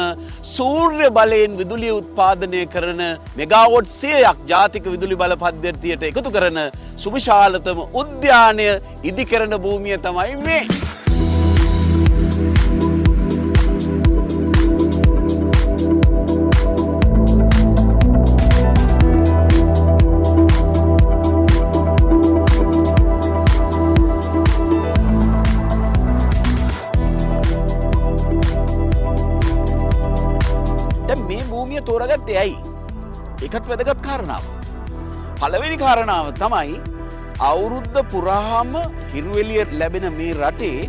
සූර්ය බලයෙන් විදුලිය උත්පාදනය කරන මෙගාවොට් 100ක් ජාතික විදුලි බල පද්ධතියට එකතු කරන සුවිශාලතම උද්‍යානය ඉදි කරන භූමිය තමයි මේ. තෝරගත්තේ ඇයි? ඒකත් වැදගත් කාරණාව. පළවෙනි කාරණාව තමයි අවුරුද්ද පුරාම හිරුවෙලිය ලැබෙන මේ රටේ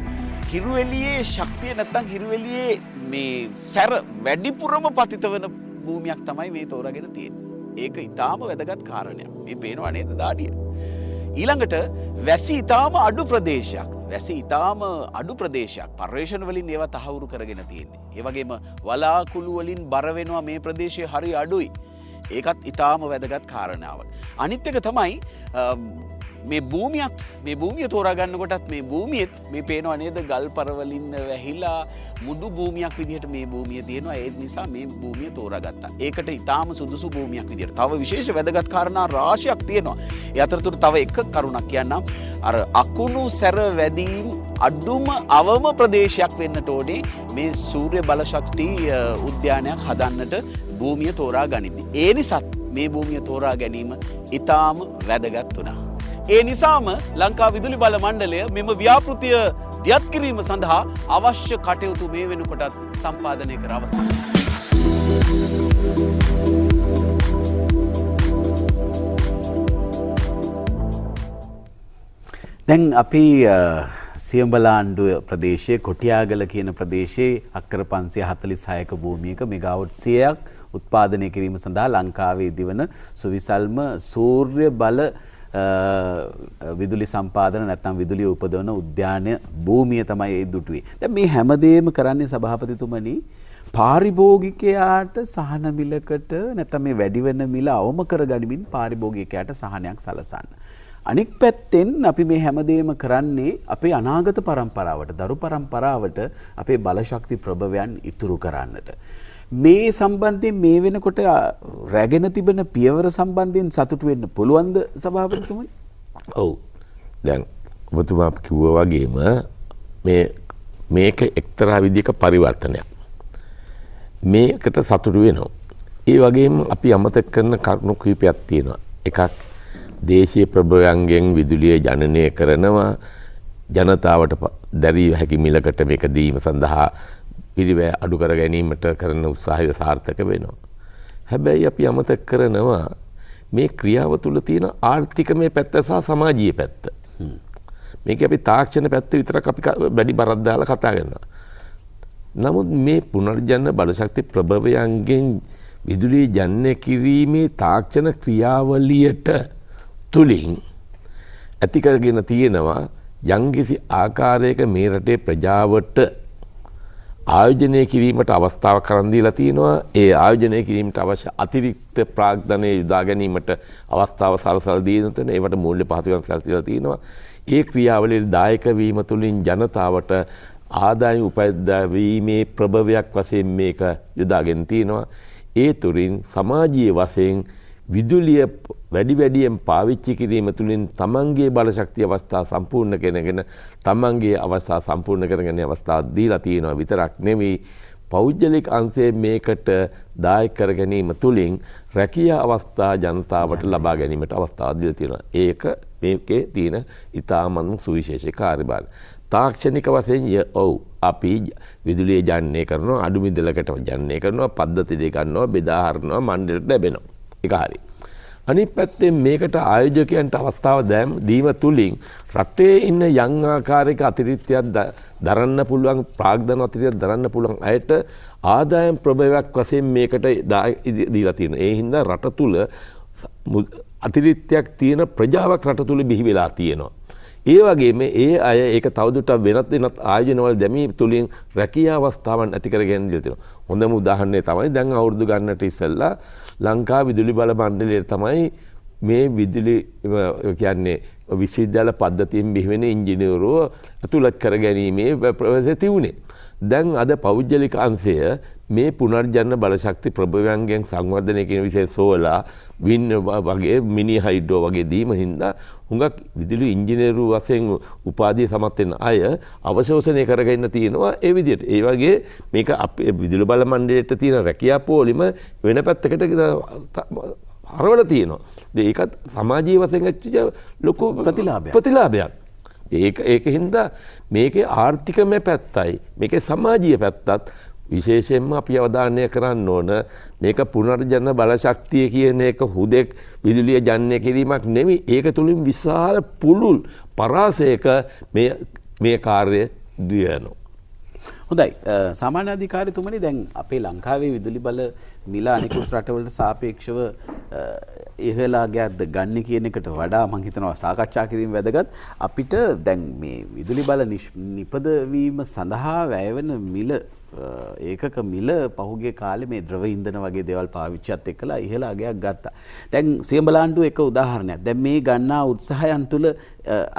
හිරුවෙලියේ ශක්තිය නැත්තම් හිරුවෙලියේ මේ සැර වැඩිපුරම පතිත වෙන භූමියක් තමයි මේ තෝරාගෙන තියෙන්නේ. ඒක ඊටාම වැදගත් කාරණයක්. මේ පේනවා නේද දාඩිය? ඊළඟට වැසි ඊටාම අඩු ප්‍රදේශයක්. වැසි ඊටාම අඩු ප්‍රදේශයක්. පර්යේෂණ වලින් ඒවා තහවුරු කරගෙන තියෙන්නේ. ඒ වගේම වලාකුළු වලින් බර වෙනවා මේ ප්‍රදේශයේ හරි අඩුයි. ඒකත් ඊටාම වැදගත් කාරණාවක්. අනිත් එක තමයි මේ භූමිය තෝරා ගන්නකොටත් මේ භූමියත් මේ පේනවා නේද ගල් පරවලින් වැහිලා මුදු භූමියක් විදිහට මේ භූමිය තියෙනවා. ඒ නිසා මේ භූමිය තෝරාගත්තා. ඒකට ඊටාම සුදුසු භූමියක් විදිහට. තව විශේෂ වැදගත් කාරණා රාශියක් තියෙනවා. ඒ අතරතුර තව එක කරුණක් කියන්නම්. අර අකුණු සැර වැදීම් අඩුම අවම ප්‍රදේශයක් වෙන්නට ඕනේ මේ සූර්ය බලශක්ති උද්‍යානයක් හදන්නට භූමිය තෝරා ගනිද්දී. ඒ නිසාත් මේ භූමිය තෝරා ගැනීම ඊටාම වැදගත් වුණා. ඒ නිසාම ලංකා විදුලි බල මණ්ඩලය මෙම ව්‍යාපෘතිය දියත් කිරීම සඳහා අවශ්‍ය කටයුතු මේ වෙනකොටත් සම්පාදනය කර අවසන්. දැන් අපි සියඹලාණ්ඩුව ප්‍රදේශයේ කොටියාගල කියන ප්‍රදේශයේ අක්කර 546ක භූමියක මෙගාවොට් 100ක් උත්පාදනය කිරීම සඳහා ලංකාවේ ඉදිවන සුවිසල්ම සූර්ය බල විදුලි සම්පාදන නැත්නම් විදුලිය උපදවන උද්‍යාන භූමිය තමයි ඒ දුටුවේ. දැන් මේ හැමදේම කරන්නේ සභාපතිතුමනි පාරිභෝගිකයාට සහන මිලකට නැත්නම් මේ වැඩි වෙන මිල අවම කරගනිමින් පාරිභෝගිකයාට සහනයක් සලසන්න. අනික් පැත්තෙන් අපි මේ හැමදේම කරන්නේ අපේ අනාගත පරම්පරාවට දරු පරම්පරාවට අපේ බලශක්ති ප්‍රභවයන් ඉතුරු කරන්නට. මේ සම්බන්ධයෙන් මේ වෙනකොට රැගෙන තිබෙන පියවර සම්බන්ධයෙන් සතුටු වෙන්න පුළුවන්ද සභාපතිතුමනි? ඔව්. දැන් ඔබතුමා කිව්වා වගේම මේක එක්තරා විදිහක පරිවර්තනයක්. මේකට සතුටු වෙනවා. ඒ වගේම අපි අමතක කරන කරුණු කිහිපයක් තියෙනවා. එකක් දේශීය ප්‍රභවයන්ගෙන් විදුලිය ජනනය කරනවා ජනතාවට දැරිය හැකි මිලකට මේක දීම සඳහා පිළිවෙල අඩු කර ගැනීමට කරන උත්සාහය සාර්ථක වෙනවා. හැබැයි අපි අමතක කරනවා මේ ක්‍රියාව තුළ තියෙන ආර්ථිකමය පැත්ත සහ සමාජීය පැත්ත. මේක අපි තාක්ෂණ පැත්ත විතරක් අපි වැඩි බරක් දාලා කතා කරනවා. නමුත් මේ පුනර්ජනන බලශක්ති ප්‍රභවයන්ගෙන් විදුලිය ජනනය කිරීමේ තාක්ෂණ ක්‍රියාවලියට තුලින් ඇති කරගෙන තියෙනවා යම්කිසි ආකාරයක මේ රටේ ප්‍රජාවට ආයෝජනය කිරීමට අවස්ථාවක් කරන් දීලා තියෙනවා. ඒ ආයෝජනය කිරීමට අවශ්‍ය අතිරික්ත ප්‍රාග්ධනය යොදා ගැනීමට අවස්ථාව සලසලා දීනොත් ඒවට මූල්‍ය පහසුකම් සැලසීලා තියෙනවා. ඒ ක්‍රියාවලියේ දායක වීම තුළින් ජනතාවට ආදායම් උපයද්දා වීමේ ප්‍රභවයක් වශයෙන් මේක යොදාගෙන තියෙනවා. ඒ තුරින් සමාජීය වශයෙන් විදුලිය වැඩියෙන් පාවිච්චි කිරීම තුළින් තමන්ගේ බලශක්ති අවස්ථා සම්පූර්ණ කරගෙන තමන්ගේ අවස්ථා සම්පූර්ණ කරගෙන අවස්ථා දීලා තියෙනවා විතරක් නෙවෙයි පෞද්ගලික අංශයේ මේකට දායක කර ගැනීම තුළින් රැකියා අවස්ථා ජනතාවට ලබා ගැනීමට අවස්ථාවක් දීලා තියෙනවා. ඒක මේකේ තියෙන ඉතාමත් සුවිශේෂී කාර්යභාරය. තාක්ෂණික වශයෙන් අපි විදුලිය ජනනය කරනවා අඩු මිලකට ජනනය කරනවා පද්ධති දෙක ගන්නවා බෙදා හරිනවා මණ්ඩලයට ලැබෙනවා. ඒක හරි. අනිත් පැත්තෙන් මේකට ආයෝජකයන්ට අවස්ථාව දීම තුලින් රටේ ඉන්න යම් ආකාරයක අතිරික්තයක් දරන්න පුළුවන් ප්‍රාග්ධන අතිරික්තයක් දරන්න පුළුවන් අයට ආදායම් ප්‍රභවයක් වශයෙන් මේකට දීලා තියෙනවා. ඒ හින්දා රට තුල අතිරික්තයක් තියෙන ප්‍රජාවක් රට තුල බිහි වෙලා තියෙනවා. ඒ වගේම ඒ අය ඒක තවදුරටත් වෙනත් ආයෝජනවල දැමීම තුලින් රැකියා අවස්ථාවන් ඇති කරගෙන දීලා තියෙනවා. හොඳම උදාහරණය තමයි දැන් අවුරුදු ගන්නට ඉස්සෙල්ලා ලංකා විදුලි බල මණ්ඩලය තමයි මේ විදුලි කියන්නේ විශ්වවිද්‍යාල පද්ධතියෙන් බිහි වෙන ඉංජිනේරුවෝ අතුලත් කර ගැනීමේ ප්‍රවේශය තිබුණේ. දැන් අද පෞද්ගලික අංශය මේ පුනර්ජනන බලශක්ති ප්‍රභවයන්ගෙන් සංවර්ධනය කියන විශේෂ සෝලා වින් වගේ මිනි හයිඩ්‍රෝ වගේ දීම හින්දා හුඟක් විදුලි ඉංජිනේරු වශයෙන් උපාධිය සමත් වෙන අය අවශෝෂණය කරගෙන තියෙනවා ඒ විදිහට. ඒ වගේ මේක අපේ විදුලි බල මණ්ඩලයට තියෙන රැකියා පොලිම වෙන පැත්තකට හරවලා තියෙනවා. ඒකත් සමාජීය වශයෙන් ඇච්ච ලොකු ප්‍රතිලාභයක්. ඒක හින්දා මේකේ ආර්ථිකමය පැත්තයි මේකේ සමාජීය පැත්තත් විශේෂයෙන්ම අපි අවධානය කරන්න ඕන මේක පුනර්ජනන බලශක්තිය කියන එක හුදෙක් විදුලිය ජනනය කිරීමක් නෙවෙයි. ඒක තුලින් විශාල පුළුල් පරාසයක මේ කාර්යය දියනවා. හොඳයි සාමාන්‍ය අධිකාරිතුමනි දැන් අපේ ලංකාවේ විදුලි බල මිල අනිකුත් රටවලට සාපේක්ෂව ඉහළාගයක්ද ගන්න කියන එකට වඩා මම හිතනවා සාකච්ඡා කිරීම වැදගත්. අපිට දැන් මේ විදුලි බල නිපදවීම සඳහා වැය වෙන මිල ඒකක මිල පහුගිය කාලේ මේ ද්‍රව ඉන්ධන වගේ දේවල් පාවිච්චියත් එක්කලා ඉහළ අගයක් ගත්තා. දැන් සියඹලාණ්ඩුව එක උදාහරණයක්. දැන් මේ ගන්නා උත්සාහයන් තුළ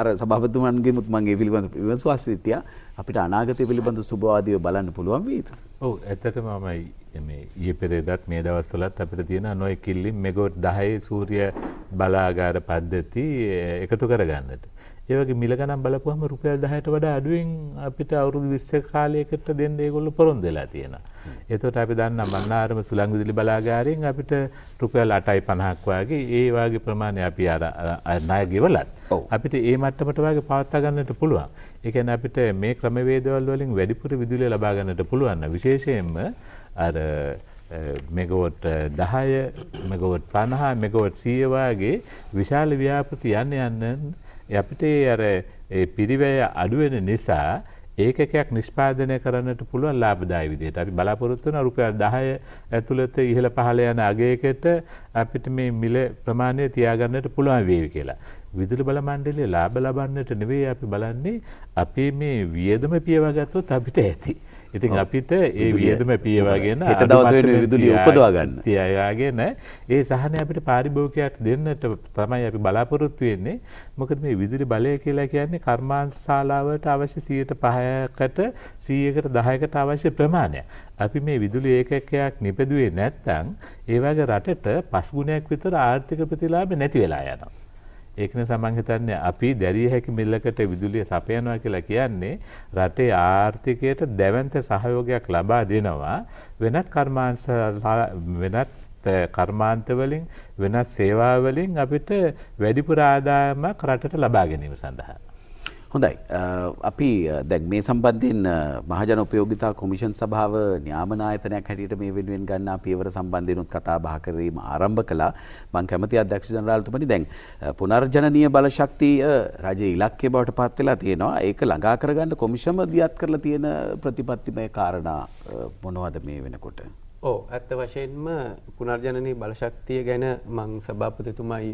අර සභාපතිතුමන්ගෙමුත් මම ඒ පිළිබඳව විශ්වාස සිටියා අපිට අනාගතය පිළිබඳව සුබවාදීව බලන්න පුළුවන් වේද? ඔව් ඇත්තටම මේ ඊයේ පෙරේදාත් මේ දවස්වලත් අපිට තියෙන නොයෙක් කිල්ලි මෙගාවොට් 10 සූර්ය බලාගාර පද්ධති එකතු කරගන්නට. ඒ වගේ මිල ගණන් බලපුවම රුපියල් 10ට වඩා අඩුවෙන් අපිට අවුරුදු 20ක කාලයකට දෙන්න ඒගොල්ලෝ පොරොන්දු වෙලා තියෙනවා. ඒකට අපි දන්නා මන්නාරම සුළං විදුලි බලාගාරයෙන් අපිට රුපියල් 8.50ක් වගේ ඒ වගේ ප්‍රමාණය අපි අර ණය ගෙවලත් අපිට ඒ මට්ටමට වගේ පවත්වා ගන්නට පුළුවන්. ඒ කියන්නේ අපිට මේ ක්‍රමවේදවල වලින් වැඩිපුර විදුලිය ලබා ගන්නට පුළුවන්. විශේෂයෙන්ම අර මෙගාවොට් 10 මෙගාවොට් 50 මෙගාවොට් 100 වගේ විශාල ව්‍යාපෘති යන්න අපිට අර ඒ පිරිවැය අඩු වෙන නිසා ඒකකයක් නිෂ්පාදනය කරන්නට පුළුවන් ලාභදායී විදිහට. අපි බලාපොරොත්තු වෙන රුපියල් 10 ඇතුළත ඉහළ පහළ යන අගයකට අපිට මේ මිල ප්‍රමාණය තියාගන්නට පුළුවන් වේවි කියලා. විදුලි බල මණ්ඩලයේ ලාභ ලබන්නට නෙවෙයි අපි බලන්නේ අපේ මේ වියදම පියවා ගත්තොත් අපිට ඇති. ඉතින් අපිට ඒ වියදම පියවාගෙන හෙට දවසේ විදුලිය උපදවා ගන්න. තියාගෙන ඒ සහනය අපිට පාරිභෝගිකයට දෙන්නට තමයි අපි බලාපොරොත්තු වෙන්නේ. මොකද මේ විදුලි බලය කියලා කියන්නේ කර්මාන්ත ශාලාවට අවශ්‍ය 5%කට 100කට 10කට අවශ්‍ය ප්‍රමාණය. අපි මේ විදුලි ඒකකයක් නිපදුවේ නැත්නම් ඒ වගේ රටට 5 ගුණයක් විතර ආර්ථික ප්‍රතිලාභ නැති වෙලා යනවා. ඒක නිසා මම හිතන්නේ අපි දැරිය හැකි මිලකට විදුලිය සපයනවා කියලා කියන්නේ රටේ ආර්ථිකයට දැවැන්ත සහයෝගයක් ලබා දෙනවා වෙනත් කර්මාන්ත වලින් වෙනත් සේවා වලින් අපිට වැඩිපුර ආදායමක් රටට ලබා ගැනීම සඳහා. හොඳයි. අපි දැන් මේ සම්බන්ධයෙන් මහජන උපයෝගිතා කොමිෂන් සභාව නියාමන ආයතනයක් හැටියට මේ වෙනුවෙන් ගන්න පියවර සම්බන්ධයෙන් කතා බහ කිරීම ආරම්භ කළා. මම කැමති අධ්‍යක්ෂ ජනරාල්තුමනි දැන් පුනර්ජනනීය බල ශක්තිය රජයේ ඉලක්කය බවට පත් වෙලා තියෙනවා. ඒක ළඟා කරගන්න කොමිෂම දියත් කරලා තියෙන ප්‍රතිපත්තිමය කාරණා මොනවද මේ වෙනකොට? ඇත්ත වශයෙන්ම පුනර්ජනනී බලශක්තිය ගැන මං සභාපතිතුමයි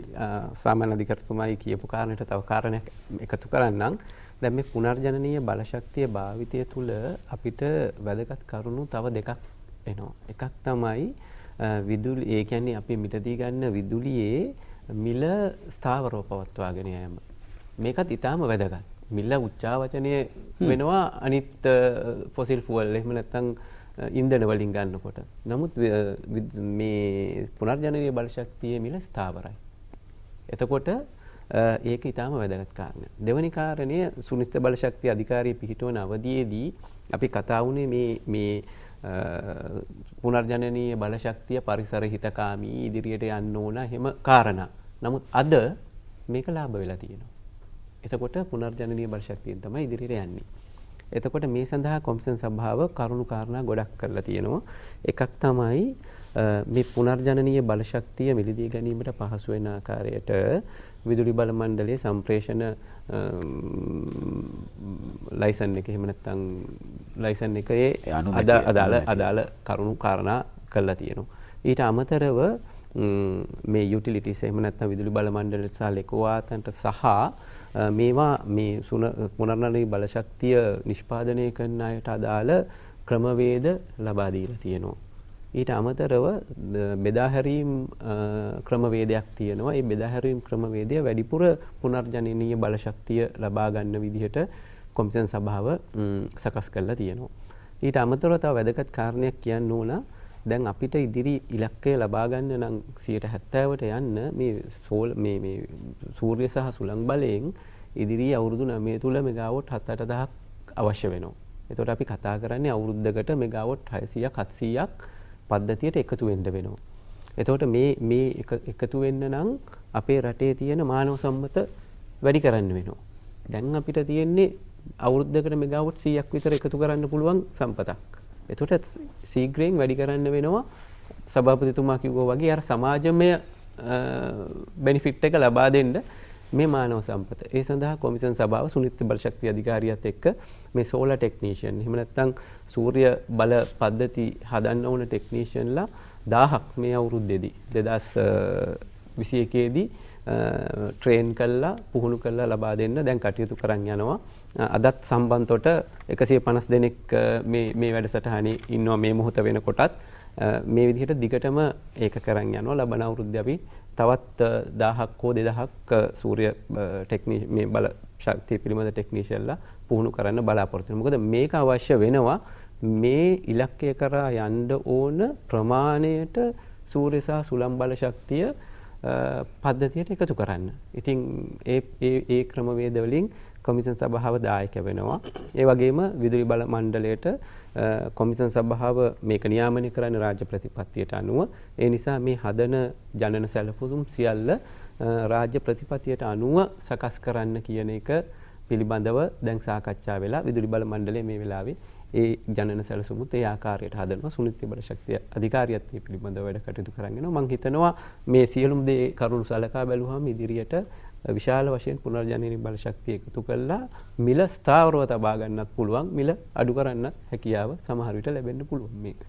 සාමාන්‍ය අධිකරතුමයි කියපු කාරණයට තව කාරණයක් එකතු කරන්නම්. දැන් මේ පුනර්ජනනීය බලශක්තිය භාවිතය තුළ අපිට වැදගත් කරුණු තව දෙකක් එනවා. එකක් තමයි විදුලි ඒ කියන්නේ අපි මිලදී ගන්න විදුලියේ මිල ස්ථාවරව පවත්වාගෙන යාම. මේකත් ඊටාම වැදගත්. මිල උච්චාවචනය වෙනවා අනිත් ෆොසිල් ෆුවල් එහෙම නැත්නම් ඉන්ධන වලින් ගන්නකොට. නමුත් මේ පුනර්ජනනීය බලශක්තියේ මිල ස්ථාවරයි. එතකොට ඒක ඊටාම වැදගත් කාරණයක්. දෙවැනි කාරණය සුනිශ්චිත බලශක්තිය අධිකාරිය පිහිටවන අවධියේදී අපි කතා වුණේ මේ පුනර්ජනනීය බලශක්තිය පරිසර හිතකාමී ඉදිරියට යන්න ඕන එහෙම කාරණා. නමුත් අද මේක ලාභ වෙලා තියෙනවා. එතකොට පුනර්ජනනීය බලශක්තියෙන් තමයි ඉදිරියට යන්නේ. එතකොට මේ සඳහා කොමිෂන් සභාව කරුණු කාරණා ගොඩක් කරලා තියෙනවා. එකක් තමයි මේ පුනර්ජනනීය බලශක්තිය මිලදී ගැනීමට පහසු වෙන ආකාරයට විදුලි බල මණ්ඩලයේ සම්ප්‍රේෂණ ලයිසන් එක එහෙම නැත්නම් ලයිසන් එකේ අදාළ කරුණු කාරණා කරලා තියෙනවා. ඊට අමතරව මේ යුටිලිටිස් එහෙම නැත්නම් විදුලි බල මණ්ඩලයට සහ ලෙකවාතන්ට සහ මේවා මේ පුනර්ජනනීය බලශක්තිය නිෂ්පාදනය කරන අයට අදාළ ක්‍රමවේද ලබා දීලා තියෙනවා. ඊට අමතරව බෙදා හැරීම් ක්‍රමවේදයක් තියෙනවා. ඒ බෙදා හැරීම් ක්‍රමවේදය වැඩිපුර පුනර්ජනනීය බලශක්තිය ලබා ගන්න විදිහට කොමිෂන් සභාව සකස් කරලා තියෙනවා. ඊට අමතරව තව වැදගත් කාරණයක් කියන්න ඕන. දැන් අපිට ඉදිරි ඉලක්කය ලබා ගන්න නම් 70%ට යන්න මේ සූර්ය සහ සුළං බලයෙන් ඉදිරි අවුරුදු 9 තුල මෙගාවොට් 7-8000ක් අවශ්‍ය වෙනවා. එතකොට අපි කතා කරන්නේ අවුරුද්දකට මෙගාවොට් 600ක් 700ක් පද්ධතියට එකතු වෙන්න වෙනවා. එතකොට මේ එකතු වෙන්න නම් අපේ රටේ තියෙන මානව සම්මත වැඩි කරන්න වෙනවා. දැන් අපිට තියෙන්නේ අවුරුද්දකට මෙගාවොට් 100ක් විතර එකතු කරන්න පුළුවන් සම්පතක්. එතකොට ශීඝ්‍රයෙන් වැඩි කරන්න වෙනවා සභාපතිතුමා කිව්වා වගේ අර සමාජමය බෙනිෆිට් එක ලබා දෙන්න මේ මානව සම්පත. ඒ සඳහා කොමිෂන් සභාව සුනිශ්චිත බලශක්ති අධිකාරියත් එක්ක මේ සෝලර් ටෙක්නීෂියන් එහෙම නැත්නම් සූර්ය බල පද්ධති හදන්න ඕන ටෙක්නීෂියන්ලා 1000ක් මේ අවුරුද්දේදී 21දී ට්‍රේන් කළා පුහුණු කළා ලබා දෙන්න දැන් කටයුතු කරන් යනවා. අදත් සම්බන්තොට 150 දෙනෙක් මේ වැඩසටහනේ ඉන්නවා මේ මොහොත වෙනකොටත්. මේ විදිහට දිගටම ඒක කරන් යනවා. ලබන අවුරුද්දේ අපි තවත් 1000ක් හෝ 2000ක් සූර්ය මේ බල ශක්තිය පිළිබඳ ටෙක්නීෂියන්ලා පුහුණු කරන්න බලාපොරොත්තු වෙනවා. මොකද මේක අවශ්‍ය වෙනවා මේ ඉලක්කය කරා යන්න ඕන ප්‍රමාණයට සූර්ය සහ සුළං බල ශක්තිය පද්ධතියට එකතු කරන්න. ඉතින් ඒ ක්‍රමවේද වලින් කොමිෂන් සභාව දායක වෙනවා. ඒ වගේම විදුලි බල මණ්ඩලයට කොමිෂන් සභාව මේක නියාමනය කරන්නේ රාජ්‍ය ප්‍රතිපත්තියට අනුව. ඒ නිසා මේ හදන ජනන සැලසුම් සියල්ල රාජ්‍ය ප්‍රතිපත්තියට අනුව සකස් කරන්න කියන එක පිළිබඳව දැන් සාකච්ඡා වෙලා විදුලි බල මණ්ඩලය මේ වෙලාවේ ඒ ජනන සැලසුමුත් ඒ ආකාරයට හදනවා. සුනිත්‍ය බල ශක්තිය අධිකාරියත් මේ පිළිබඳව වැඩ කටයුතු කරගෙන යනවා. මම හිතනවා මේ සියලුම දේ කරුණු සලකා බැලුවාම ඉදිරියට විශාල වශයෙන් පුනර්ජනනී බල ශක්තිය එකතු කළා මිල ස්ථාවරව තබා ගන්නත් පුළුවන්, මිල අඩු කරන්නත් හැකියාව සමහර විට ලැබෙන්න පුළුවන් මේක.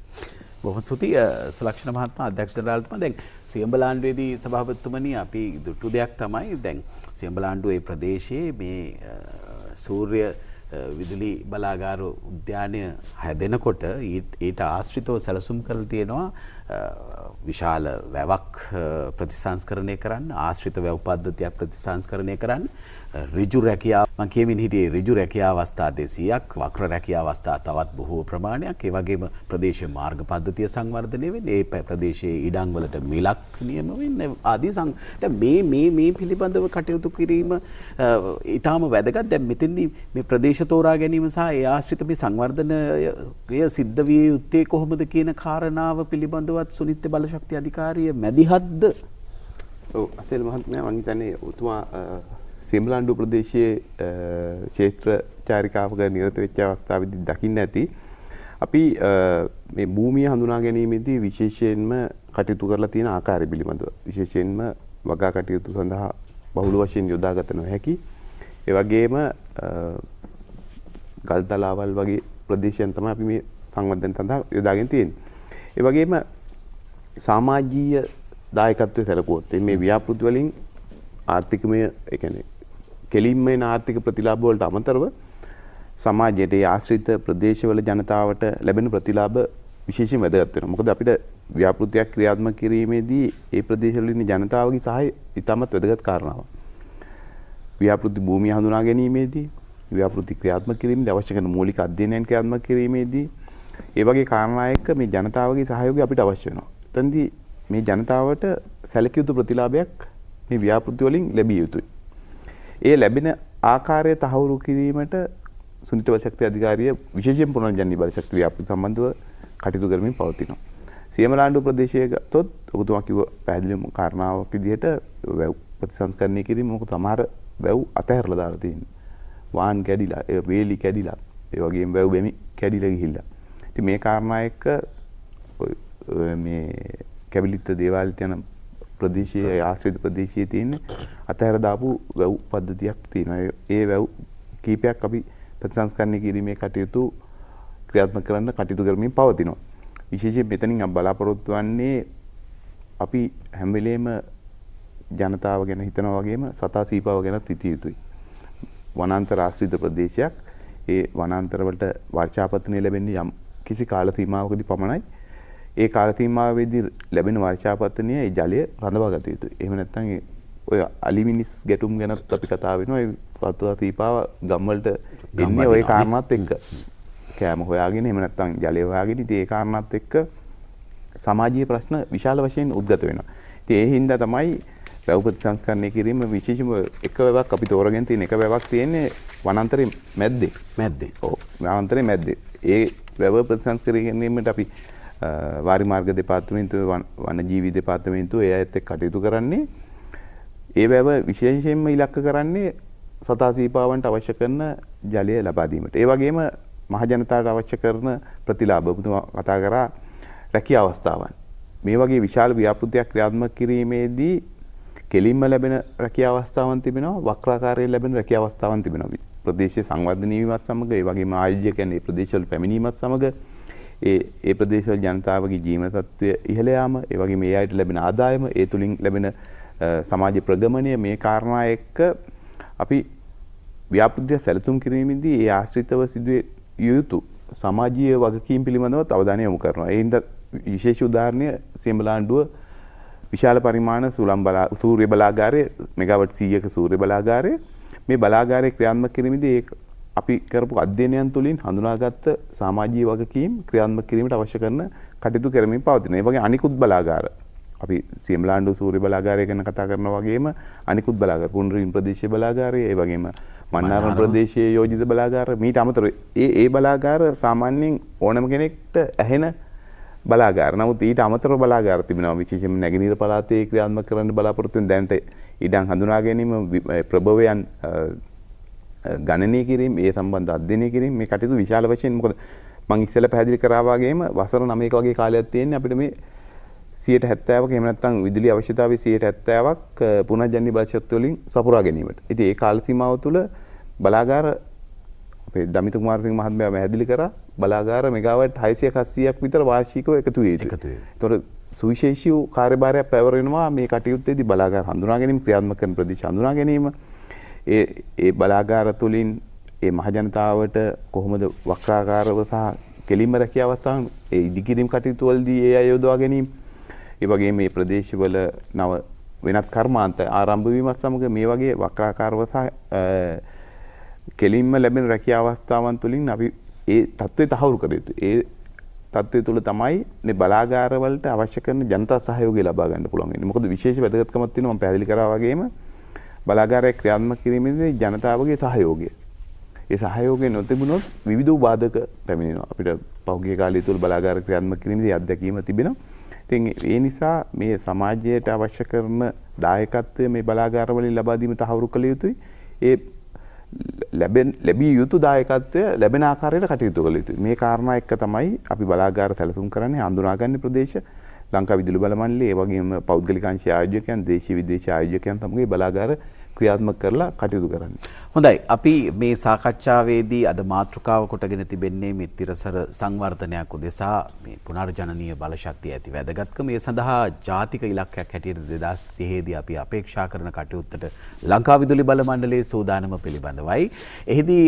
බොහොම ස්තුතියි සලක්ෂණ මහත්මයා, අධ්‍යක්ෂ ජනරාල්තුමා. දැන් සියඹලාණ්ඩුවේදී සභාපතිතුමනි අපි දුටු දෙයක් තමයි දැන් සියඹලාණ්ඩුවේ ප්‍රදේශයේ මේ සූර්ය විදුලි බලාගාර උද්‍යානය හැදෙනකොට ඊට ආශ්‍රිතව සැලසුම් කරලා තියෙනවා විශාල වැවක් ප්‍රතිසංස්කරණය කරන්න, ආශ්‍රිත වැව් පද්ධතියක් ප්‍රතිසංස්කරණය කරන්න, ඍජු රැකියාව මම කියමින් හිටියේ ඍජු රැකියාව අවස්ථා 200ක්, වක්‍ර රැකියාව අවස්ථා තවත් බොහෝ ප්‍රමාණයක්, ඒ වගේම ප්‍රදේශීය මාර්ග පද්ධතිය සංවර්ධනය වෙන්නේ, ඒ ප්‍රදේශයේ ඉඩම් වලට මිලක් නියම වෙන්නේ ආදී දැන් මේ පිළිබඳව කටයුතු කිරීම ඊටාම වැදගත්. දැන් මෙතෙන්දී මේ ප්‍රදේශ තෝරා ගැනීම සහ ඒ ආශ්‍රිත මේ සංවර්ධනය සිද්ධ විය යුත්තේ කොහොමද කියන කාරණාව පිළිබඳවත් සුනිත්‍ය බල ශක්තිය අධිකාරිය මැදිහත්ද? ඔව් අසෙල් මහත්මයා මම හිතන්නේ ඔතුමා සියඹලාණ්ඩුව ප්‍රදේශයේ ක්ෂේත්‍ර චාරිකාවක නිරත වෙච්ච අවස්ථාවේදී දකින්න ඇති අපි මේ භූමිය හඳුනා ගැනීමේදී විශේෂයෙන්ම කටයුතු කරලා තියෙන ආකාරය පිළිබඳව විශේෂයෙන්ම වගා කටයුතු සඳහා බහුල වශයෙන් යොදාගත නොහැකි, ඒ වගේම ගල්තලාවල් වගේ ප්‍රදේශයන් තමයි අපි මේ සංවර්ධන සඳහා යොදාගෙන තියෙන්නේ. ඒ වගේම සමාජීය දායකත්වයේ සැලකුවොත් මේ ව්‍යාපෘති වලින් ආර්ථිකමය ඒ කියන්නේ කෙලින්ම එන ආර්ථික ප්‍රතිලාභ වලට අමතරව සමාජයේ ඒ ආශ්‍රිත ප්‍රදේශවල ජනතාවට ලැබෙන ප්‍රතිලාභ විශේෂයෙන් වැදගත් වෙනවා. මොකද අපිට ව්‍යාපෘතියක් ක්‍රියාත්මක කිරීමේදී ඒ ප්‍රදේශවල ඉන්න ජනතාවගේ සහාය ඉතාමත් වැදගත් කාරණාවක්. ව්‍යාපෘති භූමිය හඳුනා ගැනීමේදී, ව්‍යාපෘති ක්‍රියාත්මක කිරීමේදී අවශ්‍ය කරන මූලික අධ්‍යයනයන් ක්‍රියාත්මක කිරීමේදී ඒ වගේ කාරණා එක්ක මේ ජනතාවගේ සහයෝගය අපිට අවශ්‍ය වෙනවා. එතෙන්දී මේ ජනතාවට සැලකිය යුතු ප්‍රතිලාභයක් මේ ව්‍යාපෘති වලින් ලැබිය යුතුයි. ඒ ලැබෙන ආකාරය තහවුරු කිරීමට සුනිත්‍ය බල ශක්තිය අධිකාරිය විශේෂයෙන් පුනර්ජනනී බල ශක්තිය ව්‍යාපෘති සම්බන්ධව කටයුතු කරමින් පවතිනවා. සියඹලාණ්ඩුව ප්‍රදේශයේ ගත්තොත් ඔබතුමා කිව්ව පැහැදිලිම කාරණාවක් විදිහට වැව් ප්‍රතිසංස්කරණය කිරීම මොකද සමහර වැව් අතහැරලා දාලා තියෙනවා. වාහන කැඩිලා, වේලි කැඩිලා, ඒ වගේම වැව් බැමි කැඩිලා ගිහිල්ලා. ඉතින් මේ කාරණා එක්ක මේ කැවිලිත්ත දේවාලයට යන ප්‍රදේශයේ ආශ්‍රිත ප්‍රදේශයේ තියෙන අතහැර දාපු වැව් පද්ධතියක් තියෙනවා. ඒ වැව් කීපයක් අපි ප්‍රතිසංස්කරණය කිරීමේ කටයුතු ක්‍රියාත්මක කරන්න කටයුතු කරමින් පවතිනවා. විශේෂයෙන් මෙතනින් අපි බලාපොරොත්තු වෙන්නේ අපි හැම වෙලේම ජනතාව ගැන හිතනවා වගේම සතා සීපාව ගැනත් හිතිය යුතුයි. වනාන්තර ආශ්‍රිත ප්‍රදේශයක්, ඒ වනාන්තර වලට වර්ෂාපතනය ලැබෙන්නේ යම් කිසි කාල සීමාවකදී පමණයි. ඒ කාල සීමාවෙදී ලැබෙන වර්ෂාපතනය ඒ ජලය රඳවා ගත යුතුයි. එහෙම නැත්නම් ඔය අලිමිනිස් ගැටුම් ගැනත් අපි කතා වෙනවා. ඒ සතා සීපාව ගම් වලට එන්නේ ওই කාරණාත් එක්ක. කෑම හොයාගෙන එහෙම නැත්නම් ජලය හොයාගෙන ඉතින් ඒ කාරණාත් එක්ක සමාජීය ප්‍රශ්න විශාල වශයෙන් උද්ගත වෙනවා. ඉතින් ඒ හින්දා තමයි වැව් ප්‍රතිසංස්කරණය කිරීම විශේෂම එක වැවක් අපි තෝරගෙන තියෙන එක වැවක් තියෙන්නේ වනාන්තරයේ මැද්දේ. ඔව් වනාන්තරයේ මැද්දේ. ඒ වැව ප්‍රතිසංස්කරණය කිරීමට අපි වාරි මාර්ග දෙපාර්තමේන්තුවේ වනජීවි දෙපාර්තමේන්තුව ඒ අයත් එක්ක කටයුතු කරන්නේ. ඒ වැව විශේෂයෙන්ම ඉලක්ක කරන්නේ සතා සීපාවන්ට අවශ්‍ය කරන ජලය ලබා දීමට. ඒ වගේම මහ ජනතාවට අවශ්‍ය කරන ප්‍රතිලාභ ඔබතුමා කතා කරා රැකියාව අවස්ථාවන්. මේ වගේ විශාල ව්‍යාපෘතියක් ක්‍රියාත්මක කිරීමේදී කෙලින්ම ලැබෙන රැකියාව අවස්ථාවන් තිබෙනවා, වක්‍රාකාරයෙන් ලැබෙන රැකියාව අවස්ථාවන් තිබෙනවා. ප්‍රදේශීය සංවර්ධනය වීමත් සමග ඒ වගේම ආයෝජකයන් මේ ප්‍රදේශවල පැමිණීමත් සමග ඒ ප්‍රදේශවල ජනතාවගේ ජීවන තත්ත්වය ඉහළ යාම, ඒ වගේම ඒ අයට ලැබෙන ආදායම, ඒ තුලින් ලැබෙන සමාජ ප්‍රගමනය මේ කාරණා එක්ක අපි ව්‍යාපෘතිය සැලසුම් කිරීමේදී ඒ ආශ්‍රිතව සිදුවිය යුතු සමාජීය වගකීම් පිළිබඳව අවධානය යොමු කරනවා. ඒ හින්දා විශේෂ උදාහරණය සියඹලාණ්ඩුව විශාල පරිමාණ සූර්ය බලාගාරයේ මෙගාවට් 100ක සූර්ය බලාගාරයේ මේ බලාගාරයේ ක්‍රියාත්මක කිරීමේදී අපි කරපු අධ්‍යයනයන් තුළින් හඳුනාගත්ත සමාජීය වගකීම් ක්‍රියාත්මක කිරීමට අවශ්‍ය කරන කටයුතු කරමින් පවතිනවා. ඒ වගේ අනිකුත් බලාගාර අපි සියඹලාණ්ඩුව සූර්ය බලාගාරය ගැන කතා කරනවා වගේම අනිකුත් බලාගාර පුනරින් ප්‍රදේශීය බලාගාරය ඒ වගේම මන්නාරම් ප්‍රදේශයේ යෝජිත බලාගාර මීට අමතරව ඒ බලාගාර සාමාන්‍යයෙන් ඕනම කෙනෙක්ට ඇහෙන බලාගාර. නමුත් ඊට අමතරව බලාගාර තිබෙනවා. විශේෂයෙන්ම නැගෙනහිර පළාතේ ක්‍රියාත්මක කරන්න බලාපොරොත්තු වෙන දැනට ඉඩම් හඳුනා ගැනීම ප්‍රභවයන් ගණනය කිරීම ඒ සම්බන්ධ අධ්‍යයනය කිරීම මේ කටයුතු විශාල වශයෙන් මොකද මම ඉස්සෙල්ලා පැහැදිලි කරා වගේම වසර 9ක වගේ කාලයක් තියෙන්නේ අපිට මේ 70%ක එහෙම නැත්නම් විදුලි අවශ්‍යතාවයේ 70%ක් පුනර්ජනනීය බලශක්තිය වලින් සපුරා ගැනීමට. ඉතින් ඒ කාල සීමාව තුළ බලාගාර අපේ දමිත කුමාරසිංහ මහත්මයා පැහැදිලි කරා බලාගාර මෙගාවට් 600-700ක් විතර වාර්ෂිකව එකතු වේ යුතුයි. ඒතකොට සුවිශේෂී වූ කාර්යභාරයක් පැවරෙනවා මේ කටයුත්තේදී බලාගාර හඳුනා ගැනීම ක්‍රියාත්මක කරන ප්‍රදේශ හඳුනා ගැනීම ඒ බලාගාර තුළින් ඒ මහජනතාවට කොහොමද වක්‍රාකාරව සහ කෙලින්ම රැකිය අවස්ථාවන් ඒ ඉදිකිරීම් කටයුතු වලදී ඒ අය යොදවා ගැනීම ඒ වගේම මේ ප්‍රදේශවල නව වෙනත් කර්මාන්ත ආරම්භ වීමත් සමග මේ වගේ වක්‍රාකාරව සහ කෙලින්ම ලැබෙන රැකිය අවස්ථාවන් තුළින් අපි ඒ තත්ත්වය තහවුරු කර යුතුයි. ඒ තත්ත්වය තුළ තමයි මේ බලාගාර වලට අවශ්‍ය කරන ජනතා සහයෝගය ලබා ගන්න පුළුවන් වෙන්නේ. මොකද විශේෂ වැදගත්කමක් තියෙනවා මම පැහැදිලි කරා වගේම බලාගාරය ක්‍රියාත්මක කිරීමේදී ජනතාවගේ සහයෝගය. ඒ සහයෝගය නොතිබුණොත් විවිධ බාධක පැමිණෙනවා. අපිට පහුගිය කාලය තුල බලාගාර ක්‍රියාත්මක කිරීමේදී අත්දැකීම තිබෙනවා. ඉතින් ඒ නිසා මේ සමාජයට අවශ්‍ය කරන දායකත්වය මේ බලාගාර වලින් ලබා දීම තහවුරු කළ යුතුයි. ඒ ලැබිය යුතු දායකත්වය ලැබෙන ආකාරයට කටයුතු කළ යුතුයි. මේ කාරණා එක්ක තමයි අපි බලාගාර සැලසුම් කරන්නේ හඳුනාගන්නේ ප්‍රදේශ ලංකා විදුලි බල මණ්ඩලය ඒ වගේම පෞද්ගලික අංශ ආයෝජකයන් දේශීය විදේශීය ආයෝජකයන් තමයි බලාගාර ක්‍රියාත්මක කරලා කටයුතු කරන්නේ. හොඳයි. අපි මේ සාකච්ඡාවේදී අද මාතෘකාව කොටගෙන තිබෙන්නේ මිත්‍තිරසර සංවර්ධනයක් උදෙසා මේ පුනර්ජනනීය බලශක්තිය ඇති වැදගත්කම. ඒ සඳහා ජාතික ඉලක්කයක් හැටියට 2030 දී අපි අපේක්ෂා කරන කටයුත්තට ලංකා විදුලි බල මණ්ඩලයේ සූදානම පිළිබඳවයි. එහිදී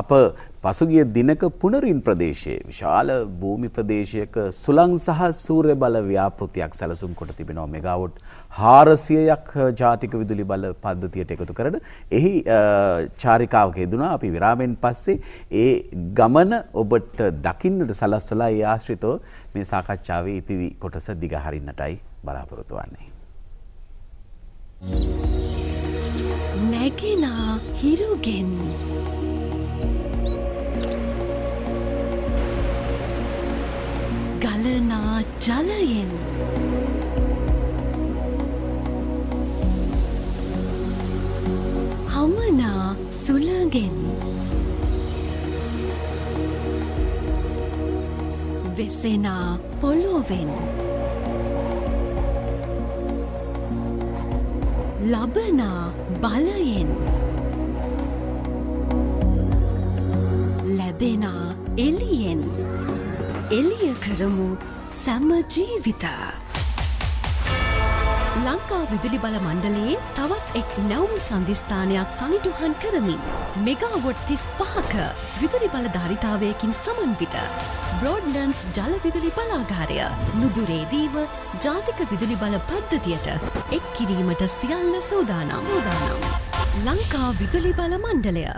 අප පසුගිය දිනක පුනරින් ප්‍රදේශයේ විශාල භූමි ප්‍රදේශයක සුළං සහ සූර්ය බල ව්‍යාපෘතියක් සැලසුම් කොට තිබෙනවා. මෙගාවොට් 400ක් ජාතික විදුලි බල පද්ධතියට එකතු කරන එහි චාරිකාවක යෙදුණා. අපි විරාමයෙන් පස්සේ ඒ ගමන ඔබට දකින්නට සලස්සලා ඒ ආශ්‍රිතව මේ සාකච්ඡාවේ ඉතිරි කොටස දිගහරින්නටයි බලාපොරොත්තු වෙන්නේ. නැගෙනා හිරුගෙන් ගලනා ජලයෙන් හමනා සුළඟෙන් වෙසෙනා පොළොවෙන් ලබනා බලයෙන් ලැබෙනා එළියෙන් එළිය කරමු සැම ජීවිත. ලංකා විදුලි බල මණ්ඩලයේ තවත් එක් නැවුම් සංදිස්ථානයක් සනිටුහන් කරමින් මෙගාවොට් 35ක විදුලි බල ධාරිතාවයකින් සමන්විත බ්‍රෝඩ්ලන්ඩ්ස් ජල විදුලි බලාගාරය නුදුරේදීම ජාතික විදුලි බල පද්ධතියට එක් කිරීමට සියල්ල සූදානම්. ලංකා විදුලි බල මණ්ඩලය.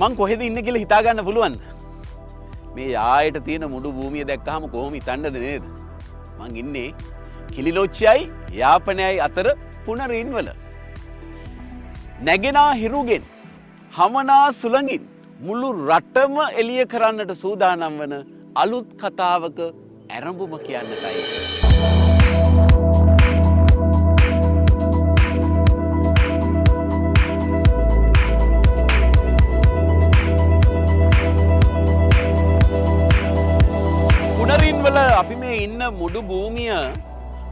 මං කොහෙද ඉන්න කියලා හිතා ගන්න පුළුවන්. මේ යායට තියෙන මුඩු භූමිය දැක්කහම කොහොම හිතන්නද නේද? මං ඉන්නේ කිලිලොච්චයයි යාපනයයි අතර පුනරින් වල. නැගෙනා හිරුගෙන් හමනා සුළඟින් මුළු රටම එළිය කරන්නට සූදානම් වන අලුත් කතාවක ඇරඹුම කියන්නටයි. පුනරින්වල අපි මේ ඉන්න මුඩු භූමිය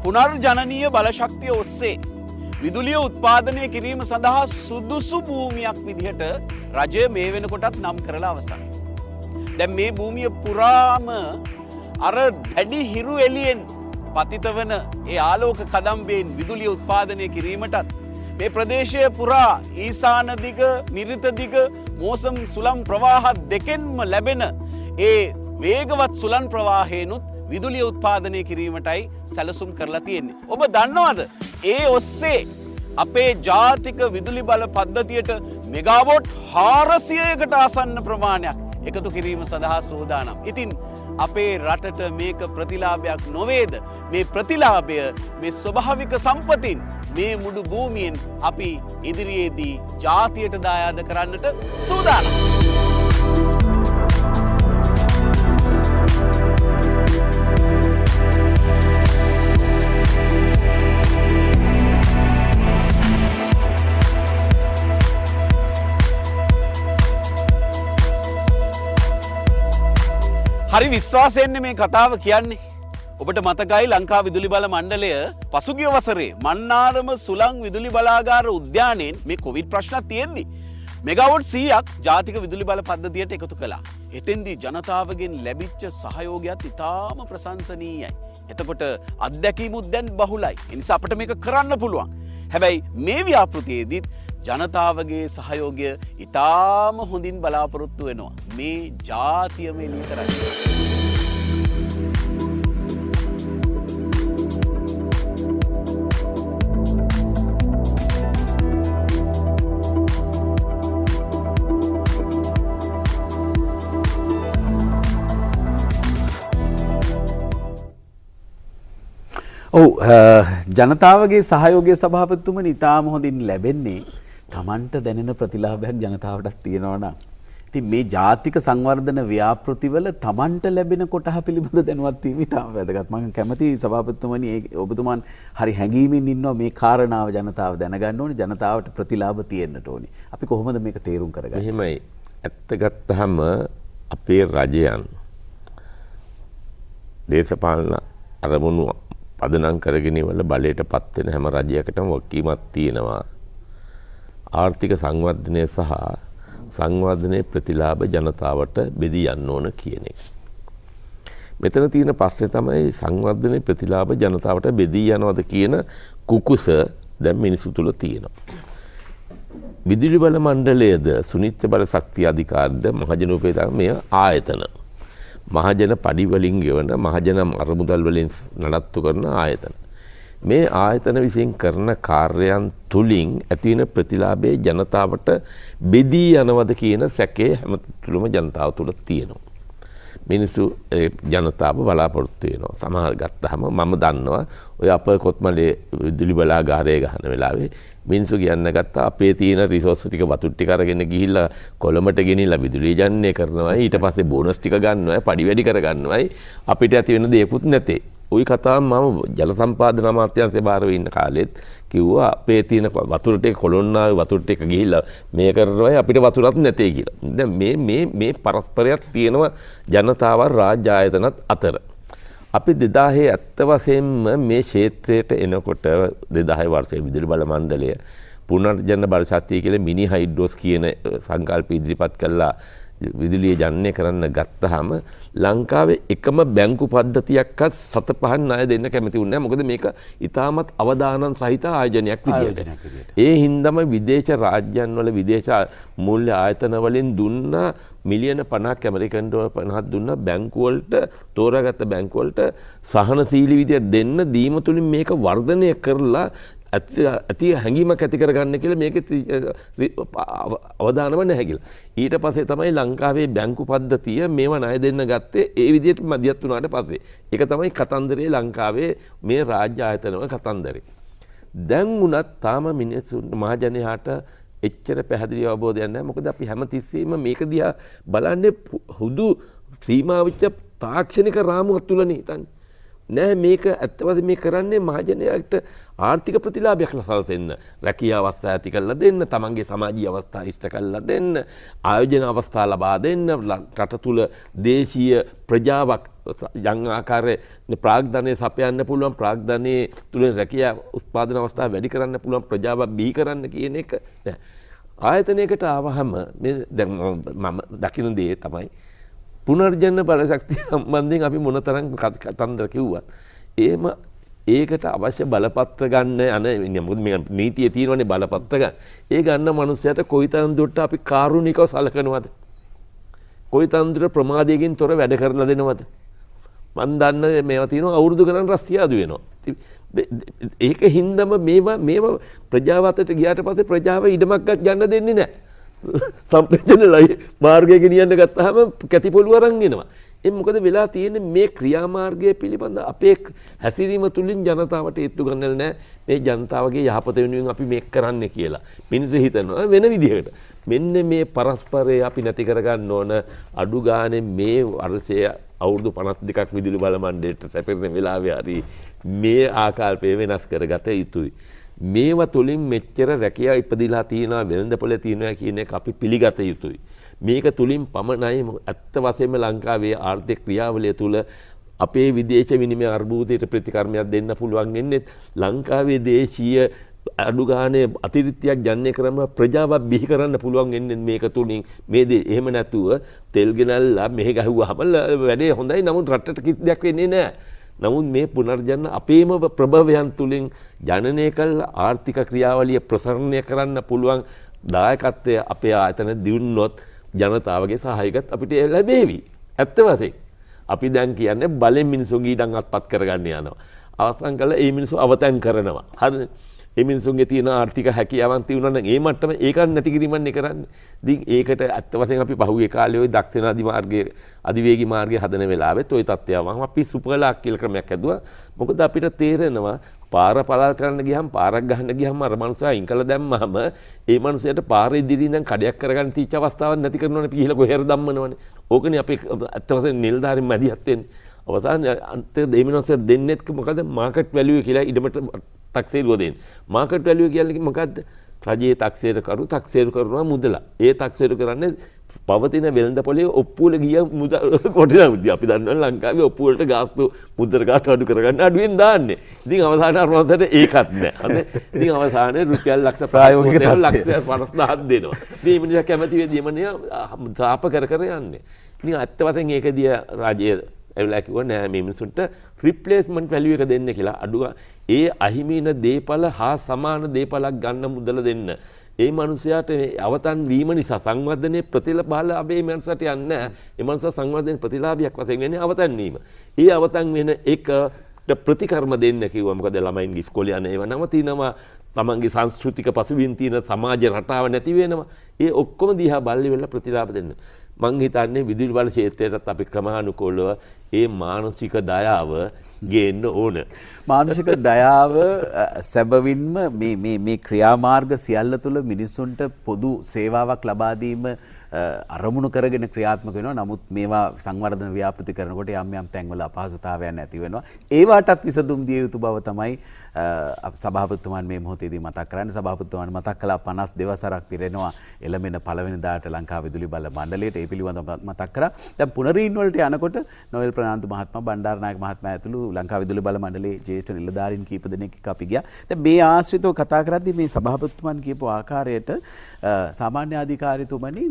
පුනර්ජනනීය බලශක්තිය ඔස්සේ විදුලිය උත්පාදනය කිරීම සඳහා සුදුසු භූමියක් විදිහට රජය මේ වෙනකොටත් නම් කරලා අවසන්. දැන් මේ භූමිය පුරාම අර දැඩි හිරු එළියෙන් පතිත වන ඒ ආලෝක කදම්බයෙන් විදුලිය උත්පාදනය කිරීමටත් මේ ප්‍රදේශය පුරා ඊසාන දිග, නිරිත දිග, මෝසම් සුළං ප්‍රවාහ දෙකෙන්ම ලැබෙන ඒ වේගවත් සුළං ප්‍රවාහයනුත් විදුලිය උත්පාදනය කිරීමටයි සැලසුම් කරලා තියෙන්නේ. ඔබ දන්නවද? ඒ ඔස්සේ අපේ ජාතික විදුලි බල පද්ධතියට මෙගාවොට් 400කට ආසන්න ප්‍රමාණයක් එකතු කිරීම සඳහා සූදානම්. ඉතින් අපේ රටට මේක ප්‍රතිලාභයක් නොවේද? මේ ප්‍රතිලාභය මේ ස්වභාවික සම්පතින් මේ මුඩු භූමියෙන් අපි ඉදිරියේදී ජාතියට දායාද කරන්නට සූදානම්. හරි විශ්වාසයෙන්ද මේ කතාව කියන්නේ. ඔබට මතකයි ලංකා විදුලි බල මණ්ඩලය පසුගිය වසරේ මන්නාරම සුළං විදුලි බලාගාර උද්‍යානයෙන් මේ කොවිඩ් ප්‍රශ්නත් තියෙද්දි මෙගාවොට් 100ක් ජාතික විදුලි බල පද්ධතියට එකතු කළා. එතෙන්දී ජනතාවගෙන් ලැබිච්ච සහයෝගයත් ඉතාම ප්‍රශංසනීයයි. එතකොට අත්දැකීමුත් දැන් බහුලයි. ඒ නිසා අපිට මේක කරන්න පුළුවන්. හැබැයි මේ ව්‍යාපෘතියේදීත් ජනතාවගේ සහයෝගය ඉතාම හොඳින් බලාපොරොත්තු වෙනවා. මේ ජාතියම එළිය කරන්න. ඔව් ජනතාවගේ සහයෝගය සභාපතිතුමනි ඉතාම හොඳින් ලැබෙන්නේ තමන්ට දැනෙන ප්‍රතිලාභයක් ජනතාවටත් තියෙනවා නම්. ඉතින් මේ ජාතික සංවර්ධන ව්‍යාපෘතිවල තමන්ට ලැබෙන කොටහ පිළිබඳ දැනුවත් වීම ඉතාම වැදගත්. මම කැමතියි සභාපතිතුමනි ඔබතුමන් හරි හැඟීමෙන් ඉන්නවා මේ කාරණාව ජනතාව දැනගන්න ඕනේ, ජනතාවට ප්‍රතිලාභ තියෙන්නට ඕනේ. අපි කොහොමද මේක තේරුම් කරගන්නේ? එහෙමයි. ඇත්ත ගත්තහම අපේ රජයන් දේශපාලන අරමුණු පදනම් කරගෙන ඉවල බලයට පත් වෙන හැම රජයකටම වගකීමක් තියෙනවා. ආර්ථික සංවර්ධනය සහ සංවර්ධනයේ ප්‍රතිලාභ ජනතාවට බෙදී යන්න ඕන කියන එක. මෙතන තියෙන ප්‍රශ්නේ තමයි සංවර්ධනයේ ප්‍රතිලාභ ජනතාවට බෙදී යනවද කියන කුකුස දැන් මිනිසු තුල තියෙනවා. විදුලි බල මණ්ඩලයේද සුනිත්‍ය බල ශක්තිය අධිකාරියද මහජනෝපේතමය ආයතන. මහජන පඩි වලින් ගෙවන මහජන අරමුදල් වලින් නඩත්තු කරන ආයතන. මේ ආයතන විසින් කරන කාර්යයන් තුලින් ඇතිවන ප්‍රතිලාභයේ ජනතාවට බෙදී යනවද කියන සැකේ හැම තුළම ජනතාව තුළ තියෙනවා. මිනිස්සු ජනතාව බලාපොරොත්තු වෙනවා. සමහර ගත්තාම මම දන්නවා ඔය අප කොත්මලේ විදුලි බලාගාරය ගහන වෙලාවේ මිනිස්සු කියන්න ගත්තා අපේ තියෙන රිසෝස් ටික වතුර ටික අරගෙන ගිහිල්ලා කොළඹට ගෙනිලා විදුලිය ජනනය කරනවා. ඊට පස්සේ බෝනස් ටික ගන්නවා, පඩි වැඩි කර ගන්නවායි අපිට ඇති වෙන දේකුත් නැතේ. ওই කතාව මම ජල සම්පාදන අමාත්‍යාංශයේ බාරව ඉන්න කාලෙත් කිව්වා අපේ තියෙන වතුර ටික කොළොන්නාවේ වතුර ටික ගිහිල්ලා මේ කරනවායි අපිට වතුරක් නැතේ කියලා. දැන් මේ පරස්පරයක් තියෙනවා ජනතාව රාජ්‍ය ආයතනත් අතර. අපි 2000 ඇත්ත වශයෙන්ම මේ ක්ෂේත්‍රයට එනකොට 2000 වර්ෂයේ විදුලි බල මණ්ඩලය පුනර්ජන බල ශක්තිය කියලා මිනි හයිඩ්‍රෝස් කියන සංකල්ප ඉදිරිපත් කළා විදුලිය ජනනය කරන්න ගත්තාම ලංකාවේ එකම බැංකු පද්ධතියක්වත් 7-5 ණය දෙන්න කැමති වුණේ නැහැ. මොකද මේක ඉතාමත් අවදානම් සහිත ආයෝජනයක් විදියට. ඒ හින්දාම විදේශ රාජ්‍යයන් වල විදේශ මූල්‍ය ආයතන වලින් දුන්නා මිලියන 50ක් ඇමරිකන් ඩොලර් 50ක් දුන්නා බැංකු වලට, තෝරාගත්ත බැංකු වලට සහනශීලී විදියට දෙන්න දීම තුලින් මේක වර්ධනය කරලා ඇති හැඟීමක් ඇති කරගන්න කියලා මේක අවදානම නැහැ කියලා. ඊට පස්සේ තමයි ලංකාවේ බැංකු පද්ධතිය මේව ණය දෙන්න ගත්තේ ඒ විදිහට මැදිහත් වුණාට පස්සේ. ඒක තමයි කතන්දරේ ලංකාවේ මේ රාජ්‍ය ආයතනවල කතන්දරේ. දැන් උනත් තාම මිනිස්සුන්ට මහජනයාට එච්චර පැහැදිලි අවබෝධයක් නැහැ. මොකද අපි හැමතිස්සෙම මේක දිහා බලන්නේ හුදු සීමා වෙච්ච තාක්ෂණික රාමුවක් තුලනේ හිතන්නේ. නෑ මේක ඇත්ත වශයෙන්ම මේ කරන්නේ මහජනයාට ආර්ථික ප්‍රතිලාභයක් ලබන්න, රැකියා අවස්ථා ඇති කරලා දෙන්න, තමන්ගේ සමාජීය අවස්ථා ඉෂ්ට කරලා දෙන්න, ආයෝජන අවස්ථා ලබා දෙන්න, රට තුල දේශීය ප්‍රජාවක් යම් ආකාරයේ ප්‍රාග්ධනයේ සපයන්න පුළුවන්, ප්‍රාග්ධනයේ තුල රැකියා උත්පාදන අවස්ථා වැඩි කරන්න පුළුවන් ප්‍රජාවක් බිහි කරන්න කියන එක නෑ. ආයතනයකට ආවහම මේ දැන් මම දකින දේ තමයි පුනර්ජන බලශක්තිය සම්බන්ධයෙන් අපි මොනතරම් කතන්දර කිව්වත් එහෙම ඒකට අවශ්‍ය බලපත්‍ර ගන්න යන මොකද මේ නීතියේ තියෙනවනේ බලපත්‍ර ගන්න. ඒ ගන්න මනුස්සයට කොයිතරම් දුරට අපි කාරුණිකව සලකනවද? කොයිතරම් දුරට ප්‍රමාදයෙන් තොර වැඩ කරලා දෙනවද? මන් දන්න මේවා තියෙනවා අවුරුදු ගණන් රස්සියාදු වෙනවා. ඒක හින්දම මේවා ප්‍රජාව අතට ගියාට පස්සේ ප්‍රජාව ඉඩමක් ගන්න දෙන්නේ නැහැ. සම්ප්‍රේෂණ මාර්ගය ගෙනියන්න ගත්තාම කැටි පොළු අරන් එනවා. ඒ මොකද වෙලා තියෙන්නේ මේ ක්‍රියාමාර්ගය පිළිබඳ අපේ හැසිරීම තුලින් ජනතාවට ඒත්තු ගන්නල් නැහැ. මේ ජනතාවගේ යහපත වෙනුවෙන් අපි මේක කරන්නේ කියලා. මිනිස්සු හිතනවා වෙන විදිහකට. මෙන්න මේ පරස්පරය අපි නැති කරගන්න ඕන. අඩු ගානේ මේ වර්ෂය අවුරුදු 52ක් විදුලි බල මණ්ඩලයට සැපෙන වෙලාවේ හරි මේ ආකල්පය වෙනස් කරගත යුතුයි. මේවා තුලින් මෙච්චර රැකියාව ඉපදිලා තියෙනවා, වෙළඳපොළ තියෙනවා කියන එක අපි පිළිගත යුතුයි. මේක තුලින් පමණයි ඇත්ත වශයෙන්ම ලංකාවේ ආර්ථික ක්‍රියාවලිය තුල අපේ විදේශ විනිමය අර්බුදයට ප්‍රතිකර්මයක් දෙන්න පුළුවන් වෙන්නේ. ලංකාවේ දේශීය අඩු ගානේ අතිරික්තයක් ජනනය කරන ප්‍රජාවක් බිහි කරන්න පුළුවන් වෙන්නේ මේක තුලින්. මේ දේ එහෙම නැතුව තෙල් ගෙනල්ලා මෙහෙ ගහුවාම වැඩේ හොඳයි, නමුත් රටට කිසි දෙයක් වෙන්නේ නැහැ. නමුත් මේ පුනර්ජන අපේම ප්‍රභවයන් තුලින් ජනනය කළ ආර්ථික ක්‍රියාවලිය ප්‍රසරණය කරන්න පුළුවන් දායකත්වය අපේ ආයතන දියුණුවොත් ජනතාවගේ සහායකත් අපිට ලැබෙවි. ඇත්ත වශයෙන් අපි දැන් කියන්නේ බලෙන් මිනිසුන්ගේ ඉඩම් අත්පත් කරගන්න යනවා. අවසන් කළා ඒ මිනිස්සු අවතැන් කරනවා. හරිද? ඒ මිනිසුන්ගේ තියෙන ආර්ථික හැකියාවන් තියුණා නම් ඒ මට්ටම ඒක නැති කිරීමන්නේ කරන්නේ. ඉතින් ඒකට ඇත්ත වශයෙන් අපි පහුගිය කාලේ ওই දක්ෂිණාදි මාර්ගයේ අධිවේගී මාර්ගය හදන වෙලාවෙත් ওই තත්ත්වයම අපි සුපර්ලාක් කියලා ක්‍රමයක් හැදුවා. මොකද අපිට තේරෙනවා පාර පළල් කරන්න ගියහම පාරක් ගහන්න ගියහම අර මනුස්සයා අයින් කළා දැම්මම ඒ මනුස්සයාට පාර ඉදිරියෙන් දැන් කඩයක් කරගන්න තීච්ච අවස්ථාවක් නැති කරනවනේ පිහිලා කොහෙර දම්මනවනේ. ඕකනේ අපි ඇත්ත වශයෙන් නිලධාරීන් මැදිහත් වෙන්නේ. අවසානයේ අන්තිම දෙමිනොස්සර් දෙන්නෙත් මොකද මාකට් වැලියු කියලා ඉඩමට 탁සේරුව දෙන්නේ. මාකට් වැලියු කියන්නේ මොකද්ද? රජයේ 탁සේරු කරනවා මුදල. ඒ 탁සේරු කරන්නේ පවතින වෙළඳපොලේ ඔප්පුවල ගිය මුදල් කොටිනා අපි දන්නවා ලංකාවේ ඔප්පු වලට ගාස්තු මුද්දර ගාස්තු අඩු කරගන්න අඩුවෙන් දාන්නේ. ඉතින් අවසානයේ අරවන්සට ඒකත් නැහැ. හරි. ඉතින් අවසානයේ රුපියල් ලක්ෂ ප්‍රායෝගික ලක්ෂ 50000ක් දෙනවා. ඉතින් මේ මිනිහා කැමති වෙදී මනියා තාප කර යන්නේ. ඉතින් ඇත්ත වශයෙන් ඒකදී රාජ්‍ය එවලා කිව්වා නෑ මේ මිනිසුන්ට රිප්ලේස්මන්ට් වැලියු එක දෙන්න කියලා. අඩුව ඒ අහිමින දේපල හා සමාන දේපලක් ගන්න මුදල දෙන්න. ඒ මනුස්සයාට අවතන් වීම නිසා සංවර්ධනයේ ප්‍රතිලාභය මේ මනුස්සයාට යන්නේ නැහැ. ඒ මනුස්සයා සංවර්ධනයේ ප්‍රතිලාභයක් වශයෙන් වෙන්නේ අවතන් වීම. ඒ අවතන් වෙන එකට ප්‍රතිකර්ම දෙන්න කිව්වා. මොකද ළමයින්ගේ ඉස්කෝලේ යන ඒවා නවතිනවා. තමන්ගේ සංස්කෘතික පසුබිම් තියෙන සමාජ රටාව නැති වෙනවා. ඒ ඔක්කොම දිහා බලලි වෙලා ප්‍රතිලාභ දෙන්න. මං හිතන්නේ විදුලි බල ක්ෂේත්‍රයටත් අපි ක්‍රමානුකූලව ඒ මානසික දයාව ගේන්න ඕන. මානසික දයාව සැබවින්ම මේ ක්‍රියාමාර්ග සියල්ල තුළ මිනිස්සුන්ට පොදු සේවාවක් ලබා දීම අරමුණු කරගෙන ක්‍රියාත්මක වෙනවා. නමුත් මේවා සංවර්ධන ව්‍යාපෘති කරනකොට යම් තැන්වල අපහසුතාවයන් ඇති වෙනවා. ඒවාටත් විසඳුම් දිය යුතු බව තමයි සභාපතිතුමන් මේ මොහොතේදී මතක් කරන්නේ. සභාපතිතුමන් මතක් කළා 52 වසරක් පිරෙනවා එළමෙන පළවෙනිදාට ලංකා විදුලි බල මණ්ඩලයට. ඒ පිළිබඳව මතක් කරා. දැන් පුනරීන් වලට යනකොට නොයල් ප්‍රනාන්දු මහත්මයා, බණ්ඩාරනායක මහත්මයා ඇතුළු ලංකා විදුලි බල මණ්ඩලයේ ජ්‍යෙෂ්ඨ නිලධාරීන් කීප දෙනෙක් එක්ක අපි ගියා. දැන් මේ ආශ්‍රිතව කතා කරද්දී මේ සභාපතිතුමන් කියපු ආකාරයට සාමාන්‍ය අධිකාරීතුමනි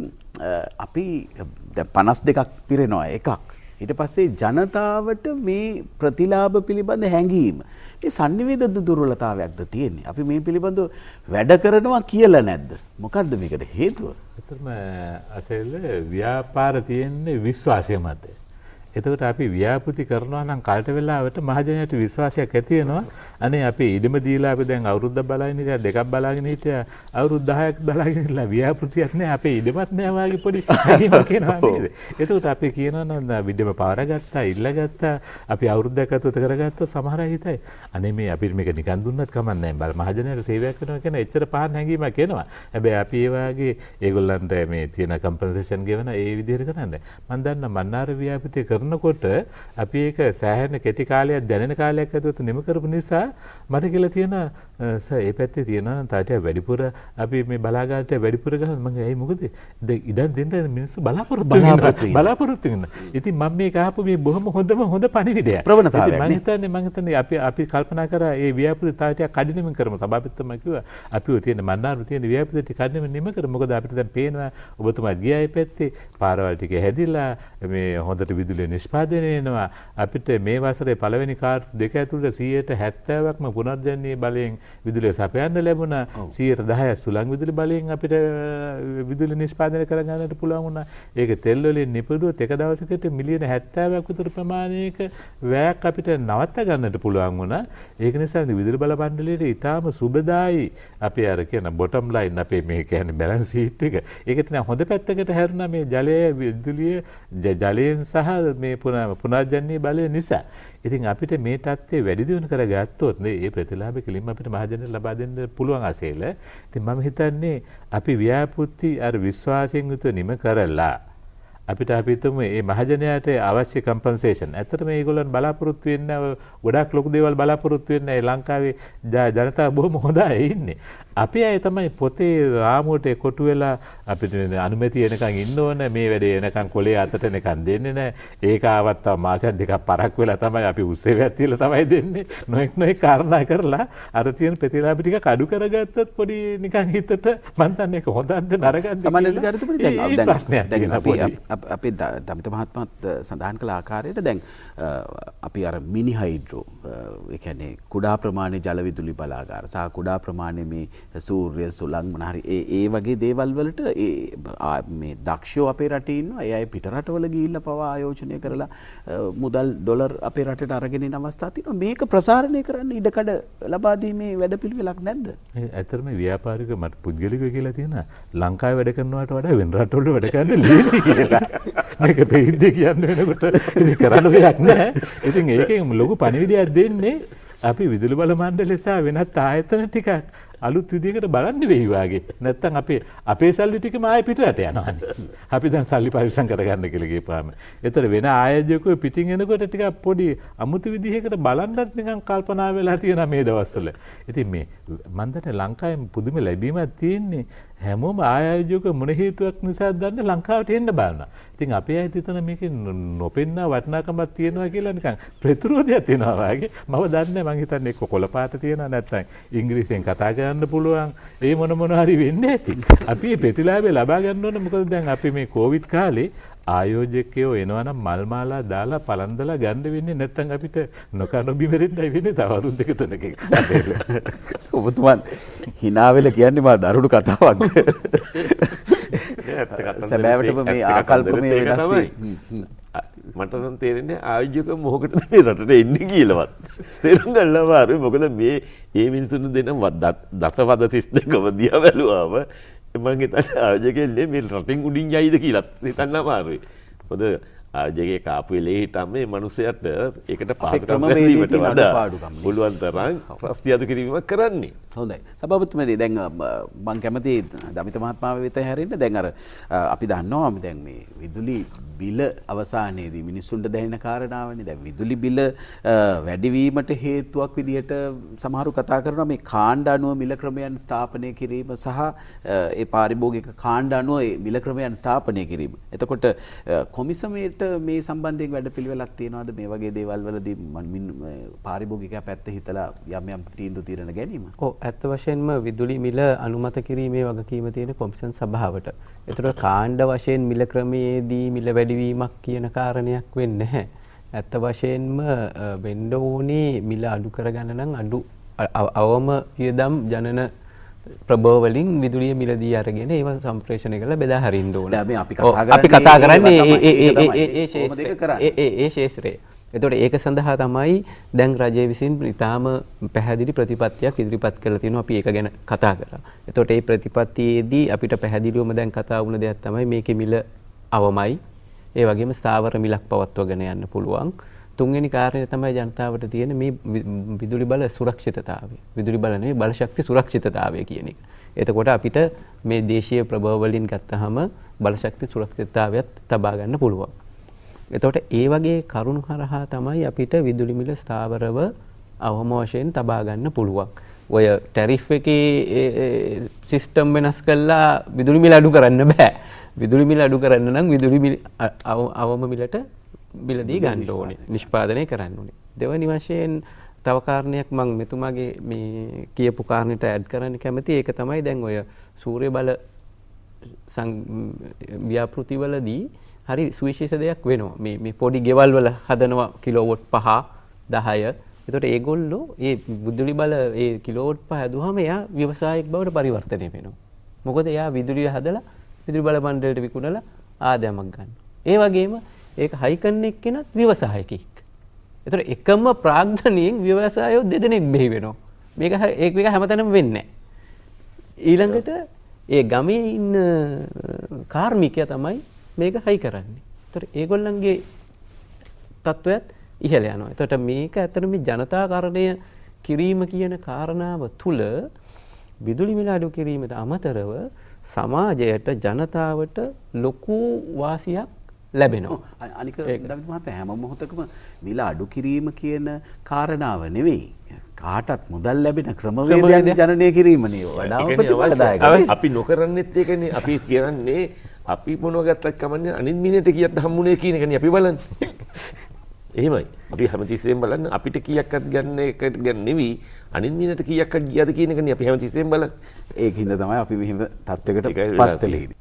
අපි දැන් 52ක් පිරෙනවා එකක්. ඊට පස්සේ ජනතාවට මේ ප්‍රතිලාභ පිළිබඳ හැඟීම මේ sannivedana දුර්වලතාවයක්ද තියෙන්නේ. අපි මේ පිළිබඳව වැඩ කරනවා කියලා නැද්ද? මොකද්ද මේකට හේතුව? ඇත්තටම අසෙල්ල ව්‍යාපාර තියෙන්නේ විශ්වාසය මත. එතකොට අපි ව්‍යාපෘති කරනවා නම් කලට වෙලාවට මහජනයාට විශ්වාසයක් ඇති වෙනවා. අනේ අපි ඉඩම දීලා අපි දැන් අවුරුද්දක් බලාගෙන හිටියා, දෙකක් බලාගෙන හිටියා, අවුරුදු 10ක් බලාගෙන ඉන්න ව්‍යාපෘතියක් නෑ, අපේ ඉඩමත් නෑ වාගේ පොඩි හැඟීමක් එනවා නේද? එතකොට අපි කියනවා නම් ඉඩම පවරගත්තා, ඉල්ලගත්තා, අපි අවුරුද්දක් අතට කරගත්තොත් සමහර අය හිතයි අනේ මේ අපිට මේක නිකන් දුන්නත් කමක් නෑ. බල මහජනයාට සේවයක් කරනවා කියන එච්චර පහන් හැඟීමක් එනවා. හැබැයි අපි ඒ වාගේ ඒගොල්ලන්ට මේ තියෙන කම්පෙන්සේෂන් ගෙවන ඒ විදිහට කරන්නේ. මම දන්නා මන්නාර ව්‍යාපෘතිය කරනකොට අපි ඒක සෑහෙන කෙටි කාලයක් දැනෙන කාලයක් ඇතුළත නිම කරපු නිසා මට කියලා තියෙන සර් ඒ පැත්තේ තියෙනවා තාටිය වැඩිපුර අපි මේ බලාගාරට වැඩිපුර ගහන මම ඇයි මොකද ඉඩම් දෙන්න මිනිස්සු බලාපොරොත්තු වෙන. ඉතින් මම මේ ගහපු මේ බොහොම හොඳ පණිවිඩයක්. ප්‍රවණතාවයක් නේ. මම හිතන්නේ අපි කල්පනා කරා ඒ ව්‍යාපෘති තාටිය කඩිනෙම කරමු. සභාපතිතුමා කිව්වා අපි තියෙන මන්නාරු තියෙන ව්‍යාපෘති කඩිනෙම නිම කරමු. මොකද අපිට දැන් පේනවා ඔබතුමා ගියා ඒ පැත්තේ පාරවල් ටික හැදිලා මේ හොඳට විදුලිය නිෂ්පාදනය වෙනවා. අපිට මේ වසරේ පළවෙනි කාර්ය දෙක ඇතුළත 70%ක්ම පුනර්ජනනීය බලයෙන් විදුලිය සපයන්න ලැබුණා. 10% සුළං විදුලි බලයෙන් අපිට විදුලි නිෂ්පාදනය කරගන්නට පුළුවන් වුණා. ඒක තෙල් වලින් නිපදුවොත් එක දවසකට මිලියන 70ක් විතර ප්‍රමාණයක වැයක් අපිට නවත්ත ගන්නට පුළුවන් වුණා. ඒක නිසා විදුලි බල මණ්ඩලයේ ඊටාම සුබදායි අපි අර කියන බොටම් ලයින් අපේ මේ කියන්නේ බැලන්ස් ෂීට් එක. ඒකට නම් හොඳ පැත්තකට හැරුණා මේ ජලය විදුලිය ජලයෙන් සහ මේ පුනර්ජනනීය බලය නිසා. ඉතින් අපිට මේ තත්ත්වය වැඩි දියුණු කරගත්තොත් මේ ප්‍රතිලාභ කෙලින්ම අපිට මහජනට ලබා දෙන්න පුළුවන් අසේල. ඉතින් මම හිතන්නේ අපි ව්‍යාපෘති අර විශ්වාසයෙන් යුතුව නිම කරලා අපිට හිතමු මේ මහජනයාට අවශ්‍ය කම්පෙන්සේෂන්. ඇත්තටම මේගොල්ලන් බලාපොරොත්තු වෙන්නේ ගොඩක් ලොකු දේවල් බලාපොරොත්තු වෙන්නේ ලංකාවේ ජනතාව බොහොම හොඳයි ඉන්නේ. අපි අය තමයි පොතේ රාමුවට කොටු වෙලා අපිට අනුමැතිය එනකන් ඉන්න ඕන. මේ වැඩේ එනකන් කොලේ අතට එනකන් දෙන්නේ නැහැ. ඒක ආවත් තව මාසයක් දෙකක් පරක් වෙලා තමයි අපි උත්සවයක් තියලා තමයි දෙන්නේ. නොඑක් කාරණා කරලා අර තියෙන ප්‍රතිලාභ ටික අඩු කරගත්තොත් පොඩි නිකන් හිතට මන් දන්නේ ඒක හොඳක්ද නරකක්ද සමානයි. දැන් අපි දමිත මහත්මයාත් සඳහන් කළ ආකාරයට දැන් අපි අර මිනි හයිඩ්‍රෝ ඒ කියන්නේ කුඩා ප්‍රමාණයේ ජල විදුලි බලාගාර සහ කුඩා ප්‍රමාණයේ මේ සූර්ය සුළං මොනහරි ඒ වගේ දේවල් වලට මේ දක්ෂයෝ අපේ රටේ ඉන්නවා. ඒ අය පිට රටවල ගිහිල්ලා පවා ආයෝජනය කරලා මුදල් ඩොලර් අපේ රටට අරගෙන එන අවස්ථා තියෙනවා. මේක ප්‍රසාරණය කරන්න ඉඩකඩ ලබා දීමේ වැඩපිළිවෙලක් නැද්ද? ඇත්තටම ව්‍යාපාරික මට පුද්ගලිකව කියලා තියෙනවා ලංකාවේ වැඩ කරනවට වඩා වෙන රටවල වැඩ කරන්න ලේසි කියලා. මේක දෙහිද්ද කියන්න වෙනකොට ඉතින් කරන්න දෙයක් නැහැ. ඉතින් ඒකෙන් ලොකු පණිවිඩයක් දෙන්නේ අපි විදුලි බල මණ්ඩලය සහ වෙනත් ආයතන ටිකක් අලුත් විදිහකට බලන්න වෙයි වාගේ. නැත්තම් අපේ සල්ලි ටිකම ආයෙ පිටරට යනවානේ. අපි දැන් සල්ලි පරිස්සම් කරගන්න කියලා කියපාම. ඒතර වෙන ආයෝජකයෝ පිටින් එනකොට ටිකක් පොඩි අමුතු විදිහකට බලන්නත් නිකන් කල්පනා වෙලා තියෙනවා මේ දවස්වල. ඉතින් මේ මන් දන්නේ ලංකාවේ පුදුම ලැබීමක් තියෙන්නේ. හැමෝම ආයෝජක මොන හේතුවක් නිසාද දන්නේ ලංකාවට එන්න බලනවා. ඉතින් අපේ අය හිතන මේකේ නොපෙන්න වටිනාකමක් තියෙනවා කියලා නිකන් ප්‍රතිරෝධයක් තියෙනවා වගේ. මම දන්නේ මං හිතන්නේ කොළ පාට තියෙනවා නැත්නම් ඉංග්‍රීසියෙන් කතා කරන්න පුළුවන්. ඒ මොන හරි වෙන්නේ නැති. අපි මේ ප්‍රතිලාභය ලබා ගන්න ඕනේ. මොකද දැන් අපි මේ කොවිඩ් කාලේ ආයෝජකයෝ එනවනම් මල් මාලා දාලා පළඳලා ගන්න වෙන්නේ නැත්නම් අපිට නොකනොබි මෙරෙන්නයි වෙන්නේ තව අවුරුදු දෙක තුනකින්. ඔබතුමන් hina වෙලා කියන්නේ මා දරුණු කතාවක්. සැබෑවටම මේ ආකල්පමය වෙනස් වෙයි. මට නම් තේරෙන්නේ ආයෝජක මොකටද මේ රටට එන්නේ කියලාවත්. තේරුම් ගන්න අමාරුයි. මොකද මේ මිනිසුන් දෙන දසවද 32ම දිහා බැලුවාම මම හිතන්නේ ආයෝජකෙල්ලේ මේ රටින් උඩින් යයිද කියලා හිතන්න අමාරුයි. මොකද ආයෝජකේ කාපු වෙලේ හිටම මේ මිනිසයාට ඒකට පාසකම් දීමට වඩා පුළුවන් තරම් ප්‍රස්තියද කිරීමක් කරන්නේ. හොඳයි. සභාපතිතුමනි දැන් මම කැමති දමිත මහත්මයා වෙත හැරෙන්න. දැන් අර අපි දන්නවා දැන් මේ විදුලි බිල අවසානයේදී මිනිස්සුන්ට දැනෙන කාරණාවනේ. දැන් විදුලි බිල වැඩිවීමට හේතුවක් විදිහට සමහරු කතා කරනවා මේ කාණ්ඩ අනුව මිල ක්‍රමයන් ස්ථාපනය කිරීම සහ ඒ පාරිභෝගික කාණ්ඩ අනුව මිල ක්‍රමයන් ස්ථාපනය කිරීම. එතකොට කොමිසමේට මේ සම්බන්ධයෙන් වැඩපිළිවෙලක් තියනවාද මේ වගේ දේවල් වලදී පාරිභෝගිකයා පැත්ත හිතලා යම් තීන්දුව తీරන ගැනීම? ඔව් ඇත්ත වශයෙන්ම විදුලි මිල අනුමත කිරීමේ වගකීම තියෙන කොමිෂන් සභාවට. ඒතර කාණ්ඩ වශයෙන් මිල ක්‍රමයේදී මිල වැඩිවීමක් කියන කාරණයක් වෙන්නේ නැහැ. ඇත්ත වශයෙන්ම වෙන්න ඕනේ මිල අඩු කරගන්න නම් අවම වියදම් ජනන ප්‍රභවවලින් විදුලිය මිලදී අරගෙන ඒව සම්ප්‍රේෂණය කරලා බෙදා හරින්න ඕන. දැන් අපි ඔව්, කතා අපි කරන්නේ කතා කරන්නේ ඒක තමයි. ඒ කොහොමද ඒක කරන්නේ? ඒ ශේත්‍රය. එතකොට ඒක සඳහා තමයි දැන් රජය විසින් ඉතාම පැහැදිලි ප්‍රතිපත්තියක් ඉදිරිපත් කරලා තියෙනවා. අපි ඒක ගැන කතා කරා. එතකොට මේ ප්‍රතිපත්තියේදී අපිට පැහැදිලිවම දැන් කතා වුණ දෙයක් තමයි මේකේ මිල අවමයි. ඒ වගේම ස්ථාවර මිලක් පවත්වාගෙන යන්න පුළුවන්. තුන්වෙනි කාරණය තමයි ජනතාවට තියෙන මේ විදුලි බල සුරක්ෂිතතාවය. විදුලි බල නෙවෙයි බල ශක්ති සුරක්ෂිතතාවය කියන එක. එතකොට අපිට මේ දේශීය ප්‍රභව වලින් ගත්තාම බල ශක්ති සුරක්ෂිතතාවයත් තබා ගන්න පුළුවන්. එතකොට ඒ වගේ කරුණු හරහා තමයි අපිට විදුලි මිල ස්ථාවරව අවම වශයෙන් තබා ගන්න පුළුවන්. ඔය ටැරිෆ් එකේ සිස්ටම් වෙනස් කළා විදුලි මිල අඩු කරන්න බෑ. විදුලි මිල අඩු කරන්න නම් විදුලි මිල අවම මිලට මිලදී ගන්න ඕනේ. නිෂ්පාදනය කරන්න ඕනේ. දෙවැනි වශයෙන් තව කාරණයක් මම මෙතුමාගේ මේ කියපු කාරණේට ඇඩ් කරන්න කැමතියි. ඒක තමයි දැන් ඔය සූර්ය බල ව්‍යාපෘතිවලදී හරි සුවිශේෂ දෙයක් වෙනවා. මේ පොඩි ගෙවල් වල හදනවා කිලෝවොට් 5 10. එතකොට ඒගොල්ලෝ ඒ විදුලි බල ඒ කිලෝවොට් 5 හදුවාම එයා ව්‍යවසායික බවට පරිවර්තනය වෙනවා. මොකද එයා විදුලිය හදලා විදුලි බල මණ්ඩලයට විකුණලා ආදායමක් ගන්නවා. ඒ වගේම ඒක හයි කරන එක්කෙනත් ව්‍යවසායකෙක්. එතකොට එකම ප්‍රාග්ධනයෙන් ව්‍යවසායෝ දෙදෙනෙක් බෙහි වෙනවා. මේක හැමතැනම වෙන්නේ නැහැ. ඊළඟට ඒ ගමේ ඉන්න කාර්මිකයා තමයි මේක හයි කරන්නේ. එතකොට ඒගොල්ලන්ගේ තත්වයක් ඉහළ යනවා. එතකොට මේක ඇත්තට මේ ජනතාකරණය කිරීම කියන කාරණාව තුල විදුලි මිල අඩු කිරීමට අමතරව සමාජයට ජනතාවට ලොකු වාසියක් ලැබෙනවා. අනික දවිත් මහත්තයා හැම මොහොතකම මිල අඩු කිරීම කියන කාරණාව නෙවෙයි. කාටත් මුදල් ලැබෙන ක්‍රමවේදයන් ජනනය කිරීමනේ වඩාම ප්‍රතිඵලදායකයි. අපි නොකරන්නෙත් ඒකනේ. අපි කියන්නේ අපි මොනවා ගත්තත් කමන්නේ අනිත් මිනිහට කීයක් හම්බුනේ කියන එකනේ අපි බලන්නේ. එහෙමයි. අපි හැමතිස්සෙම බලන්නේ අපිට කීයක්වත් ගන්න එක ගන්න නෙවෙයි අනිත් මිනිහට කීයක්වත් ගියද කියන එකනේ අපි හැමතිස්සෙම බලන්නේ. ඒකින්ද තමයි අපි මෙහෙම තත්වයකට පත් වෙලා ඉන්නේ.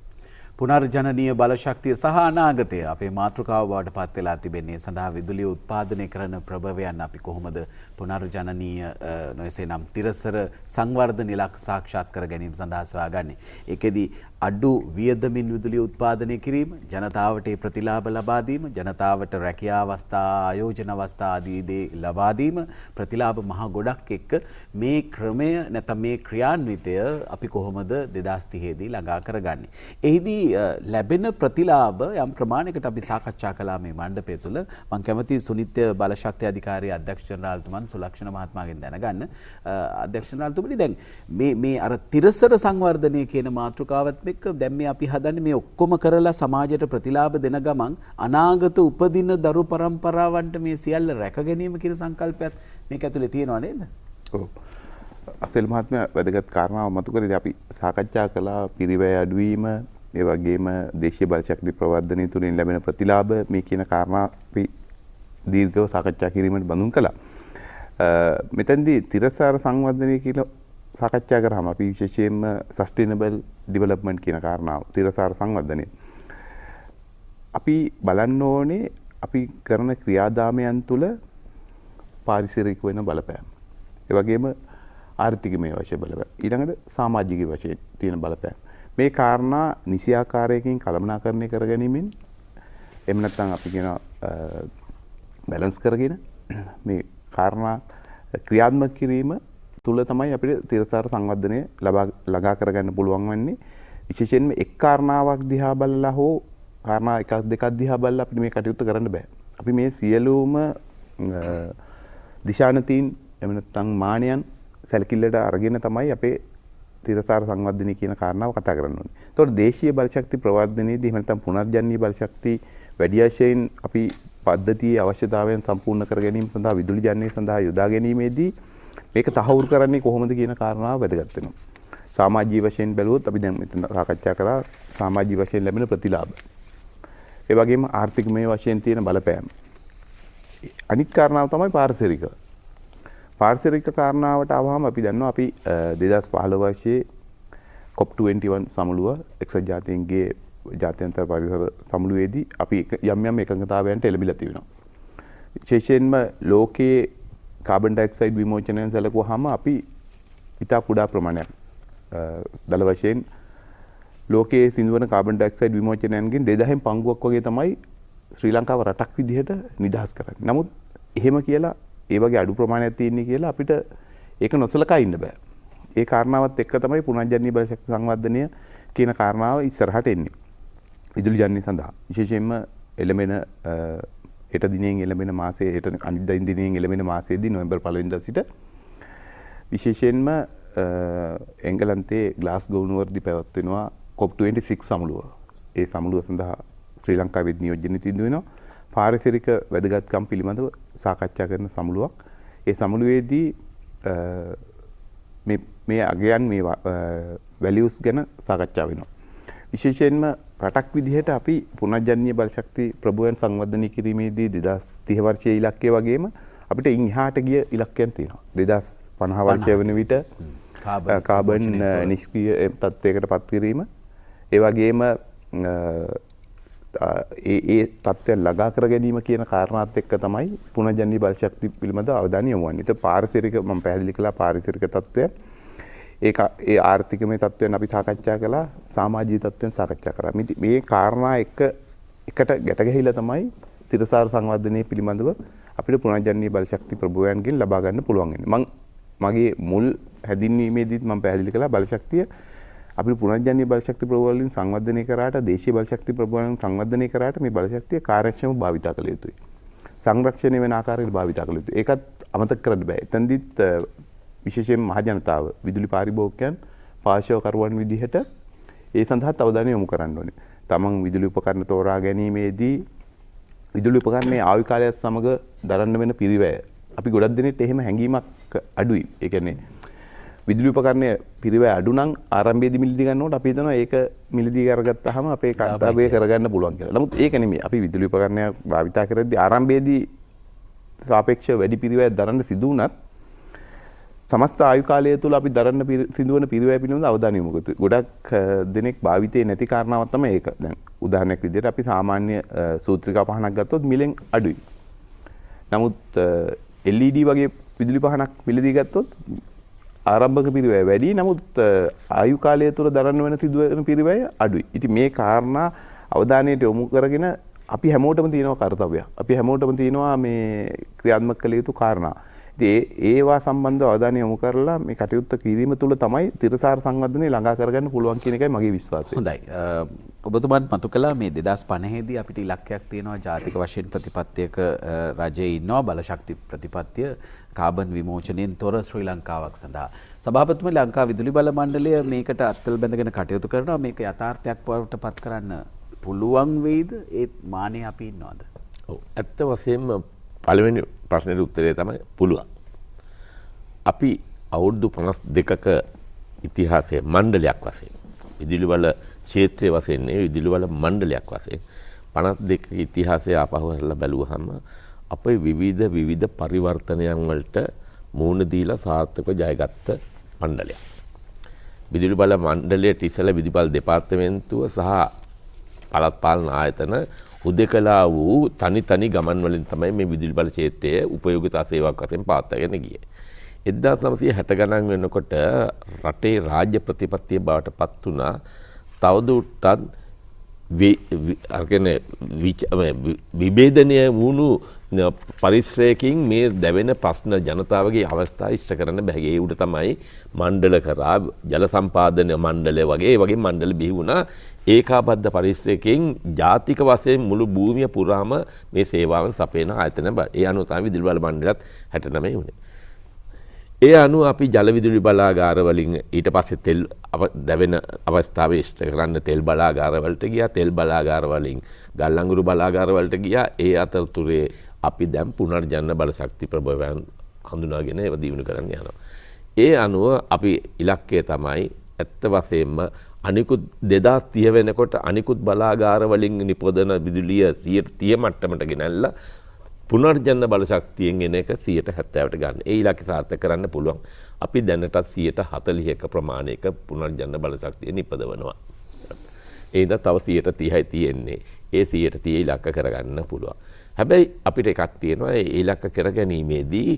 පුනර්ජනනීය බලශක්තිය සහ අනාගතය අපේ මාතෘකාව බවට පත් වෙලා තිබෙන්නේ සඳහා විදුලිය උත්පාදනය කරන ප්‍රභවයන් අපි කොහොමද පුනර්ජනනීය නොයසේනම් තිරසර සංවර්ධන ඉලක්ක සාක්ෂාත් කර ගැනීම සඳහා සොයාගන්නේ. ඒකෙදි අඩු වියදමින් විදුලිය උත්පාදනය කිරීම, ජනතාවට ඒ ප්‍රතිලාභ ලබා දීම, ජනතාවට රැකියා අවස්ථා, ආයෝජන අවස්ථා ආදී දේ ලබා දීම ප්‍රතිලාභ මහ ගොඩක් එක්ක මේ ක්‍රමය නැත්නම් මේ ක්‍රියාන්විතය අපි කොහොමද 2030 දී ළඟා කරගන්නේ. එහිදී ලැබෙන ප්‍රතිලාභ යම් ප්‍රමාණයකට අපි සාකච්ඡා කළා මේ මණ්ඩපය තුළ. මම කැමතියි සුනිත්‍ය බලශක්ති අධිකාරී අධ්‍යක්ෂ ජනරාල්තුමන් සුලක්ෂණ මහත්මයාගෙන් දැනගන්න. අධ්‍යක්ෂ ජනරාල්තුමනි දැන් මේ අර තිරසර සංවර්ධනය කියන මාතෘකාවත් එක්ක දැන් මේ අපි හදන්නේ මේ ඔක්කොම කරලා සමාජයට ප්‍රතිලාභ දෙන ගමන් අනාගත උපදින දරු පරම්පරාවන්ට මේ සියල්ල රැක ගැනීම කියන සංකල්පයත් මේක ඇතුලේ තියෙනව නේද? ඔව්. අසල් මහත්මයා වැදගත් කාරණාව මතු කරේදී අපි සාකච්ඡා කළා පිරිවැය අඩුවීම, ඒ වගේම දේශීය බලශක්ති ප්‍රවර්ධනය තුළින් ලැබෙන ප්‍රතිලාභ මේ කියන කාරණා අපි දීර්ඝව සාකච්ඡා කිරීමට බඳුන් කළා. මෙතෙන්දී තිරසාර සංවර්ධනය කියලා සාකච්ඡා කරාම අපි විශේෂයෙන්ම සස්ටේනබල් ඩෙවලොප්මන්ට් කියන කාරණාව තිරසාර සංවර්ධනය අපි බලන්න ඕනේ අපි කරන ක්‍රියාදාමයන් තුළ පාරිසරික වෙන බලපෑම. ඒ වගේම ආර්ථිකමය වශයෙන් බලපෑම. ඊළඟට සමාජික වශයෙන් තියෙන බලපෑම. මේ කාරණා නිසියාකාරයකින් කළමනාකරණය කර ගැනීමෙන් එහෙම නැත්නම් අපි කියන බැලන්ස් කරගෙන මේ කාරණා ක්‍රියාත්මක කිරීම තුල තමයි අපිට තිරසාර සංවර්ධනය ළඟා කරගන්න පුළුවන් වෙන්නේ. විශේෂයෙන්ම එක් කාරණාවක් දිහා බලලා හෝ කාරණා එකක් දෙකක් දිහා බලලා අපිට මේ කටයුත්ත කරන්න බෑ. අපි මේ සියලුම දිශානතීන් එහෙම නැත්නම් මානයන් සැලකිල්ලට අරගෙන තමයි අපේ තිරසාර සංවර්ධනය කියන කාරණාව කතා කරන්න ඕනේ. ඒතකොට දේශීය බලශක්ති ප්‍රවර්ධනයේදී එහෙම නැත්නම් පුනර්ජනනීය බලශක්ති වැඩි වශයෙන් අපි පද්ධතියේ අවශ්‍යතාවයන් සම්පූර්ණ කර ගැනීම සඳහා විදුලි ජනනය සඳහා යොදා ගැනීමේදී මේක තහවුරු කරන්නේ කොහොමද කියන කාරණාව වැදගත් වෙනවා. සමාජීය වශයෙන් බැලුවොත් අපි දැන් මෙතන සාකච්ඡා කරා සමාජීය වශයෙන් ලැබෙන ප්‍රතිලාභ. ඒ වගේම ආර්ථිකමය වශයෙන් තියෙන බලපෑම. අනිත් කාරණාව තමයි පාරිසරික. පාරිසරික කාරණාවට ආවම අපි දන්නවා අපි 2015 වර්ෂයේ COP21 සමුළුව එක්සත් ජාතීන්ගේ ජාත්‍යන්තර පරිසර සමුළුවේදී අපි යම් එකඟතාවයන්ට එළඹිලා තිබෙනවා. විශේෂයෙන්ම ලෝකයේ කාබන් ඩයොක්සයිඩ් විමෝචනයෙන් සැලකුවාම අපි ඉතා කුඩා ප්‍රමාණයක් දල වශයෙන් ලෝකයේ සිදුවන කාබන් ඩයොක්සයිඩ් විමෝචනයන්ගෙන් 2000න් පංගුවක් වගේ තමයි ශ්‍රී ලංකාව රටක් විදිහට නිදහස් කරන්නේ. නමුත් එහෙම කියලා ඒ වගේ අඩු ප්‍රමාණයක් තියෙන්නේ කියලා අපිට ඒක නොසලකා ඉන්න බෑ. ඒ කාරණාවත් එක්ක තමයි පුනර්ජනනීය බලශක්ති සංවර්ධනය කියන කාරණාව ඉස්සරහට එන්නේ. විදුලි ජනනය සඳහා විශේෂයෙන්ම එළඹෙන හෙට දිනෙන් එළඹෙන මාසයේ හෙට අනිද්දා දිනෙන් එළඹෙන මාසයේදී නොවැම්බර් 1 වෙනිදා සිට විශේෂයෙන්ම එංගලන්තයේ ග්ලාස්ගෝ නුවරදී පැවැත්වෙනවා COP26 සමුළුව. ඒ සමුළුව සඳහා ශ්‍රී ලංකාවේ නියෝජනය තිබු වෙනවා. පාරිසරික වැදගත්කම් පිළිබඳව සාකච්ඡා කරන සමුළුවක්. ඒ සමුළුවේදී මේ අගයන් මේ වැලියුස් ගැන සාකච්ඡා වෙනවා. විශේෂයෙන්ම රටක් විදිහට අපි පුනර්ජනනීය බලශක්ති ප්‍රභවයන් සංවර්ධනය කිරීමේදී 2030 වර්ෂයේ ඉලක්කය වගේම අපිට ඉන් එහාට ගිය ඉලක්කයන් තියෙනවා. 2050 වර්ෂය වෙන විට කාබන් නිෂ්ක්‍රීය තත්ත්වයකට පත් කිරීම, ඒ වගේම ඒ තත්ත්වයන් ළඟා කර ගැනීම කියන කාරණාත් එක්ක තමයි පුනර්ජනනීය බලශක්ති පිළිබඳ අවධානය යොමු වන්නේ. ඒත් පාරිසරික මම පැහැදිලි කළා පාරිසරික තත්ත්වය ඒ ආර්ථිකමය තත්ත්වයන් අපි සාකච්ඡා කළා, සමාජීය තත්ත්වයන් සාකච්ඡා කරා. මේ කාරණා එකට ගැට ගැහිලා තමයි තිරසාර සංවර්ධනයේ පිළිබඳව අපිට පුනර්ජනනීය බලශක්ති ප්‍රභවයන්ගෙන් ලබා ගන්න පුළුවන් වෙන්නේ. මගේ මුල් හැදින්වීමේදීත් මම පැහැදිලි කළා බලශක්තිය අපිට පුනර්ජනනීය බලශක්ති ප්‍රභව වලින් සංවර්ධනය කරාට, දේශීය බලශක්ති ප්‍රභව වලින් සංවර්ධනය කරාට මේ බලශක්තිය කාර්යක්ෂමව භාවිතා කළ යුතුයි. සංරක්ෂණය වෙන ආකාරයට භාවිතා කළ යුතුයි. ඒකත් අමතක කරන්න බෑ. එතෙන්දිත් විශේෂයෙන් මහ ජනතාව විදුලි පාරිභෝගිකයන් පාර්ශවකරුවන් විදිහට ඒ සඳහා අවධානය යොමු කරන්න ඕනේ. තමන් විදුලි උපකරණ තෝරා ගැනීමේදී විදුලි උපකරණයේ ආයු කාලයත් සමග දරන්න වෙන පිරිවැය අපි ගොඩක් දෙනෙක් එහෙම හැඟීමක් අඩුයි. ඒ කියන්නේ විදුලි උපකරණය පිරිවැය අඩු නම් ආරම්භයේදී මිලදී ගන්නකොට අපි හිතනවා ඒක මිලදී අරගත්තාම අපේ කර්තව්‍යය කරගන්න පුළුවන් කියලා. නමුත් ඒක නෙමෙයි. අපි විදුලි උපකරණය භාවිතා කරද්දී ආරම්භයේදී සාපේක්ෂව වැඩි පිරිවැයක් දරන්න සිදු වුණත් සමස්ත ආයු කාලය තුළ අපි දරන්න සිදුවන පිරිවැය පිළිබඳ අවධානය යොමු කරමු. ගොඩක් දෙනෙක් භාවිතේ නැති කාරණාවක් තමයි ඒක. දැන් උදාහරණයක් විදිහට අපි සාමාන්‍ය සූත්‍රිකා පහනක් ගත්තොත් මිලෙන් අඩුයි. නමුත් LED වගේ විදුලි පහනක් මිලදී ගත්තොත් ආරම්භක පිරිවැය වැඩි. නමුත් ආයු කාලය තුළ දරන්න වෙන සිදුවන පිරිවැය අඩුයි. ඉතින් මේ කාරණා අවධානයට යොමු කරගෙන අපි හැමෝටම තියෙනවා කාර්යය. අපි හැමෝටම තියෙනවා මේ ක්‍රියාත්මක කළ යුතු කාරණා. ඒවා සම්බන්ධව අවධානය යොමු කරලා මේ කටයුත්ත කිරීම තුළ තමයි තිරසාර සංවර්ධනය ළඟා කරගන්න පුළුවන් කියන එකයි මගේ විශ්වාසය. හොඳයි. ඔබතුමාත් මතු කළා මේ 2050 දී අපිට ඉලක්කයක් තියෙනවා ජාතික වශයෙන් ප්‍රතිපත්තියක රජයේ ඉන්නවා බලශක්ති ප්‍රතිපත්තිය කාබන් විමෝචනයෙන් තොර ශ්‍රී ලංකාවක් සඳහා. සභාපතිතුමා ලංකා විදුලි බල මණ්ඩලය මේකට අත්වල බැඳගෙන කටයුතු කරනවා. මේක යථාර්ථයක් බවට පත් කරන්න පුළුවන් වෙයිද? ඒත් මානේ අපි ඉන්නවද? ඔව්. ඇත්ත වශයෙන්ම පළවෙනි ප්‍රශ්නෙට උත්තරය තමයි පුළුවන්. අපි අවුරුදු 52ක ඉතිහාසයේ මණ්ඩලයක් වශයෙන් විදුලි වල ක්ෂේත්‍රයේ වශයෙන් නෙවෙයි විදුලි වල මණ්ඩලයක් වශයෙන් 52ක ඉතිහාසය ආපහු කරලා බැලුවහම අපේ විවිධ පරිවර්තනයන් වලට මූණ දීලා සාර්ථකව ජයගත්ත මණ්ඩලයක්. විදුලි බල මණ්ඩලයට ඉස්සෙල්ලා විදුලි බල දෙපාර්තමේන්තුව සහ පළාත් පාලන ආයතන උදෙකලා වූ තනි ගමන් වලින් තමයි මේ විදුලි බල ක්ෂේත්‍රයේ උපයෝගිතා සේවාවක් වශයෙන් පවත්වාගෙන ගියේ. 1960 ගණන් වෙනකොට රටේ රාජ්‍ය ප්‍රතිපත්තිය බවට පත් වුණා. තවදුරටත් විභේදනය වුණු පරිශ්‍රයකින් මේ දැවෙන ප්‍රශ්න ජනතාවගේ අවස්ථා ඉෂ්ට කරන්න බැහැ. ඒ උඩ තමයි මණ්ඩල කරා ජල සම්පාදන මණ්ඩලය වගේ මණ්ඩල බිහි වුණා. ඒකාබද්ධ පරිශ්‍රයකින් ජාතික වශයෙන් මුළු භූමිය පුරාම මේ සේවාවන් සපයන ආයතන ඒ අනුව තමයි විදුලි බල මණ්ඩලයත් 69 වුණේ. ඒ අනුව අපි ජල විදුලි බලාගාර වලින් ඊට පස්සේ තෙල් දැවෙන අවස්ථාවේ ඉෂ්ට කරන්න තෙල් බලාගාර වලට ගියා. තෙල් බලාගාර වලින් ගල් අඟුරු බලාගාර වලට ගියා. ඒ අතරතුරේ අපි දැන් පුනර්ජනන බලශක්ති ප්‍රභවයන් හඳුනාගෙන ඒව දියුණු කරන්න යනවා. ඒ අනුව අපි ඉලක්කය තමයි ඇත්ත වශයෙන්ම අනිකුත් 2030 වෙනකොට අනිකුත් බලාගාර වලින් නිපදවන විදුලිය 130 මට්ටමට ගෙනල්ලා පුනර්ජනන බලශක්තියෙන් එන එක 70%ට ගන්න. ඒ ඉලක්කය සාර්ථක කරන්න පුළුවන්. අපි දැනටත් 40%ක ප්‍රමාණයක පුනර්ජනන බලශක්තිය නිපදවනවා. ඒ ඉඳන් තව 30%යි තියෙන්නේ. ඒ 130 ඉලක්ක කරගන්න පුළුවන්. හැබැයි අපිට එකක් තියෙනවා ඒ ඉලක්ක කර ගැනීමේදී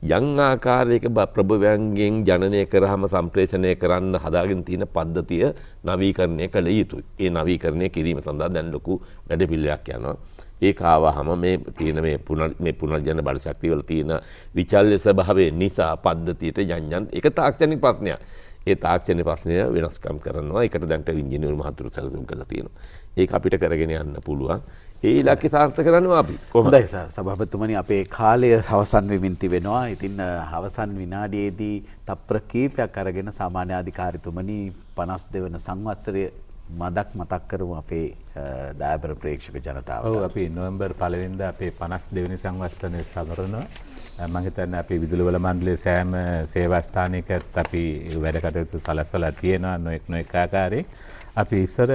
යම් ආකාරයක ප්‍රභවයන්ගෙන් ජනනය කරාම සම්ප්‍රේෂණය කරන්න හදාගෙන තියෙන පද්ධතිය නවීකරණය කළ යුතුයි. ඒ නවීකරණය කිරීම සඳහා දැන් ලොකු වැඩපිළිවෙලක් යනවා. ඒක ආවහම මේ තියෙන මේ පුනර්ජන බලශක්තිය වල තියෙන විචල්්‍ය ස්වභාවය නිසා පද්ධතියට යන්යන් ඒක තාක්ෂණික ප්‍රශ්නයක්. ඒ තාක්ෂණික ප්‍රශ්නය වෙනස්කම් කරනවා. ඒකට දැන් ඉංජිනේරු මහතුරු සැලසුම් කරලා තියෙනවා. ඒක අපිට කරගෙන යන්න පුළුවන්. ඒ ඉලක්කය සාර්ථක කරනවා අපි. හොඳයි සභාපතිතුමනි අපේ කාලය අවසන් වෙමින් තිබෙනවා. ඉතින් අවසන් විනාඩියේදී තප්පර කීපයක් අරගෙන සාමාන්‍ය අධිකාරිතුමනි 52 වන සංවත්සරය මතක් කරමු අපේ දායබර ප්‍රේක්ෂක ජනතාවට. ඔව් අපි නොවැම්බර් 1 වෙනිදා අපේ 52 වෙනි සංවත්සරය සමරනවා. මම හිතන්නේ අපේ විදුලි වල මණ්ඩලයේ සෑම සේවා ස්ථානයකත් අපි වැඩ කටයුතු සලස්සලා තියෙනවා නොඑක් ආකාරයෙන්. අපි ඉස්සර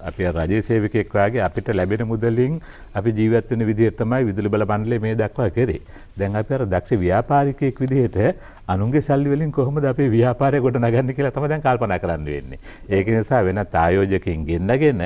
අපි රජයේ සේවකයෙක් වාගේ අපිට ලැබෙන මුදලින් අපි ජීවත් වෙන විදිහ තමයි විදුලි බල මණ්ඩලය මේ දක්වා කරේ. දැන් අපි අර දක්ෂ ව්‍යාපාරිකයෙක් විදිහට අනුන්ගේ සල්ලි වලින් කොහොමද අපේ ව්‍යාපාරය ගොඩ නගන්නේ කියලා තමයි දැන් කල්පනා කරන්න වෙන්නේ. ඒක නිසා වෙනත් ආයෝජකයින් ගෙන්නගෙන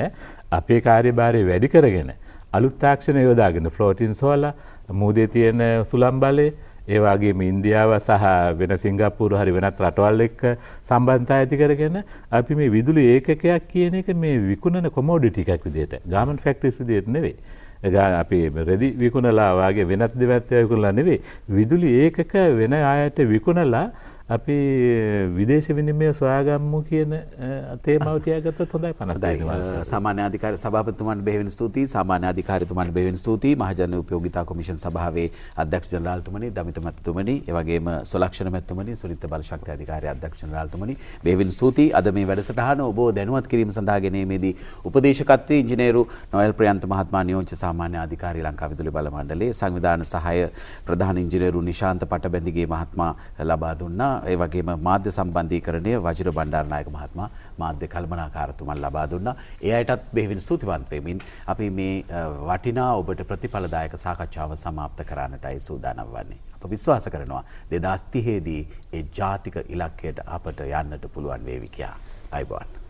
අපේ කාර්යභාරය වැඩි කරගෙන අලුත් තාක්ෂණ යොදාගෙන ෆ්ලෝටින් සෝලා මූදේ තියෙන සුළං බලය ඒ වගේම ඉන්දියාව සහ වෙන සිංගප්පූරු හරි වෙනත් රටවල් එක්ක සම්බන්ධතා ඇති කරගෙන අපි මේ විදුලි ඒකකයක් කියන එක මේ විකුණන කොමෝඩිටි එකක් විදිහට ගාමන්ට් ෆැක්ටරිස් විදිහට නෙවෙයි. අපි රෙදි විකුණලා වගේ වෙනත් දෙයක් විකුණලා නෙවෙයි. විදුලි ඒකක වෙන අයට විකුණලා අපි විදේශ විනිමය සොයාගමු කියන තේමාව තියාගත්තොත් හොඳයි 50. සාමාන්‍ය අධිකාරී සභාපතිතුමන්ට බෙහෙවින් ස්තුතියි. සාමාන්‍ය අධිකාරීතුමන්ට බෙහෙවින් ස්තුතියි. මහජන උපයෝගිතා කොමිෂන් සභාවේ අධ්‍යක්ෂ ජනරාල්තුමනි, දමිත මැතිතුමනි, ඒ වගේම සොලක්ෂණ මැතිතුමනි, සුනිත බලශක්ති අධිකාරිය අධ්‍යක්ෂ ජනරාල්තුමනි බෙහෙවින් ස්තුතියි. අද මේ වැඩසටහන ඔබ දැනුවත් කිරීම සඳහා ගෙනීමේදී උපදේශකත්වයේ ඉංජිනේරු නොයල් ප්‍රියන්ත මහත්මයා නියෝජ්‍ය සාමාන්‍ය අධිකාරී ලංකා විදුලි බල මණ්ඩලයේ සංවිධාන සහාය ප්‍රධාන ඉංජිනේරු නිශාන්ත පටබැඳිගේ මහත්මයා ලබා දුන්නා. ඒ වගේම මාධ්‍ය සම්බන්ධීකරණය වජිර බණ්ඩාරනායක මහත්මයා මාධ්‍ය කළමනාකාරතුමන් ලබා දුන්නා. ඒ අයටත් බෙහෙවින් ස්තුතිවන්ත වෙමින් අපි මේ වටිනා ඔබට ප්‍රතිඵලදායක සාකච්ඡාව සමාප්ත කරන්නටයි සූදානම් වන්නේ. අප විශ්වාස කරනවා 2030 දී ඒ ජාතික ඉලක්කයට අපට යන්නට පුළුවන් වේවි කියා. අයබෝන්.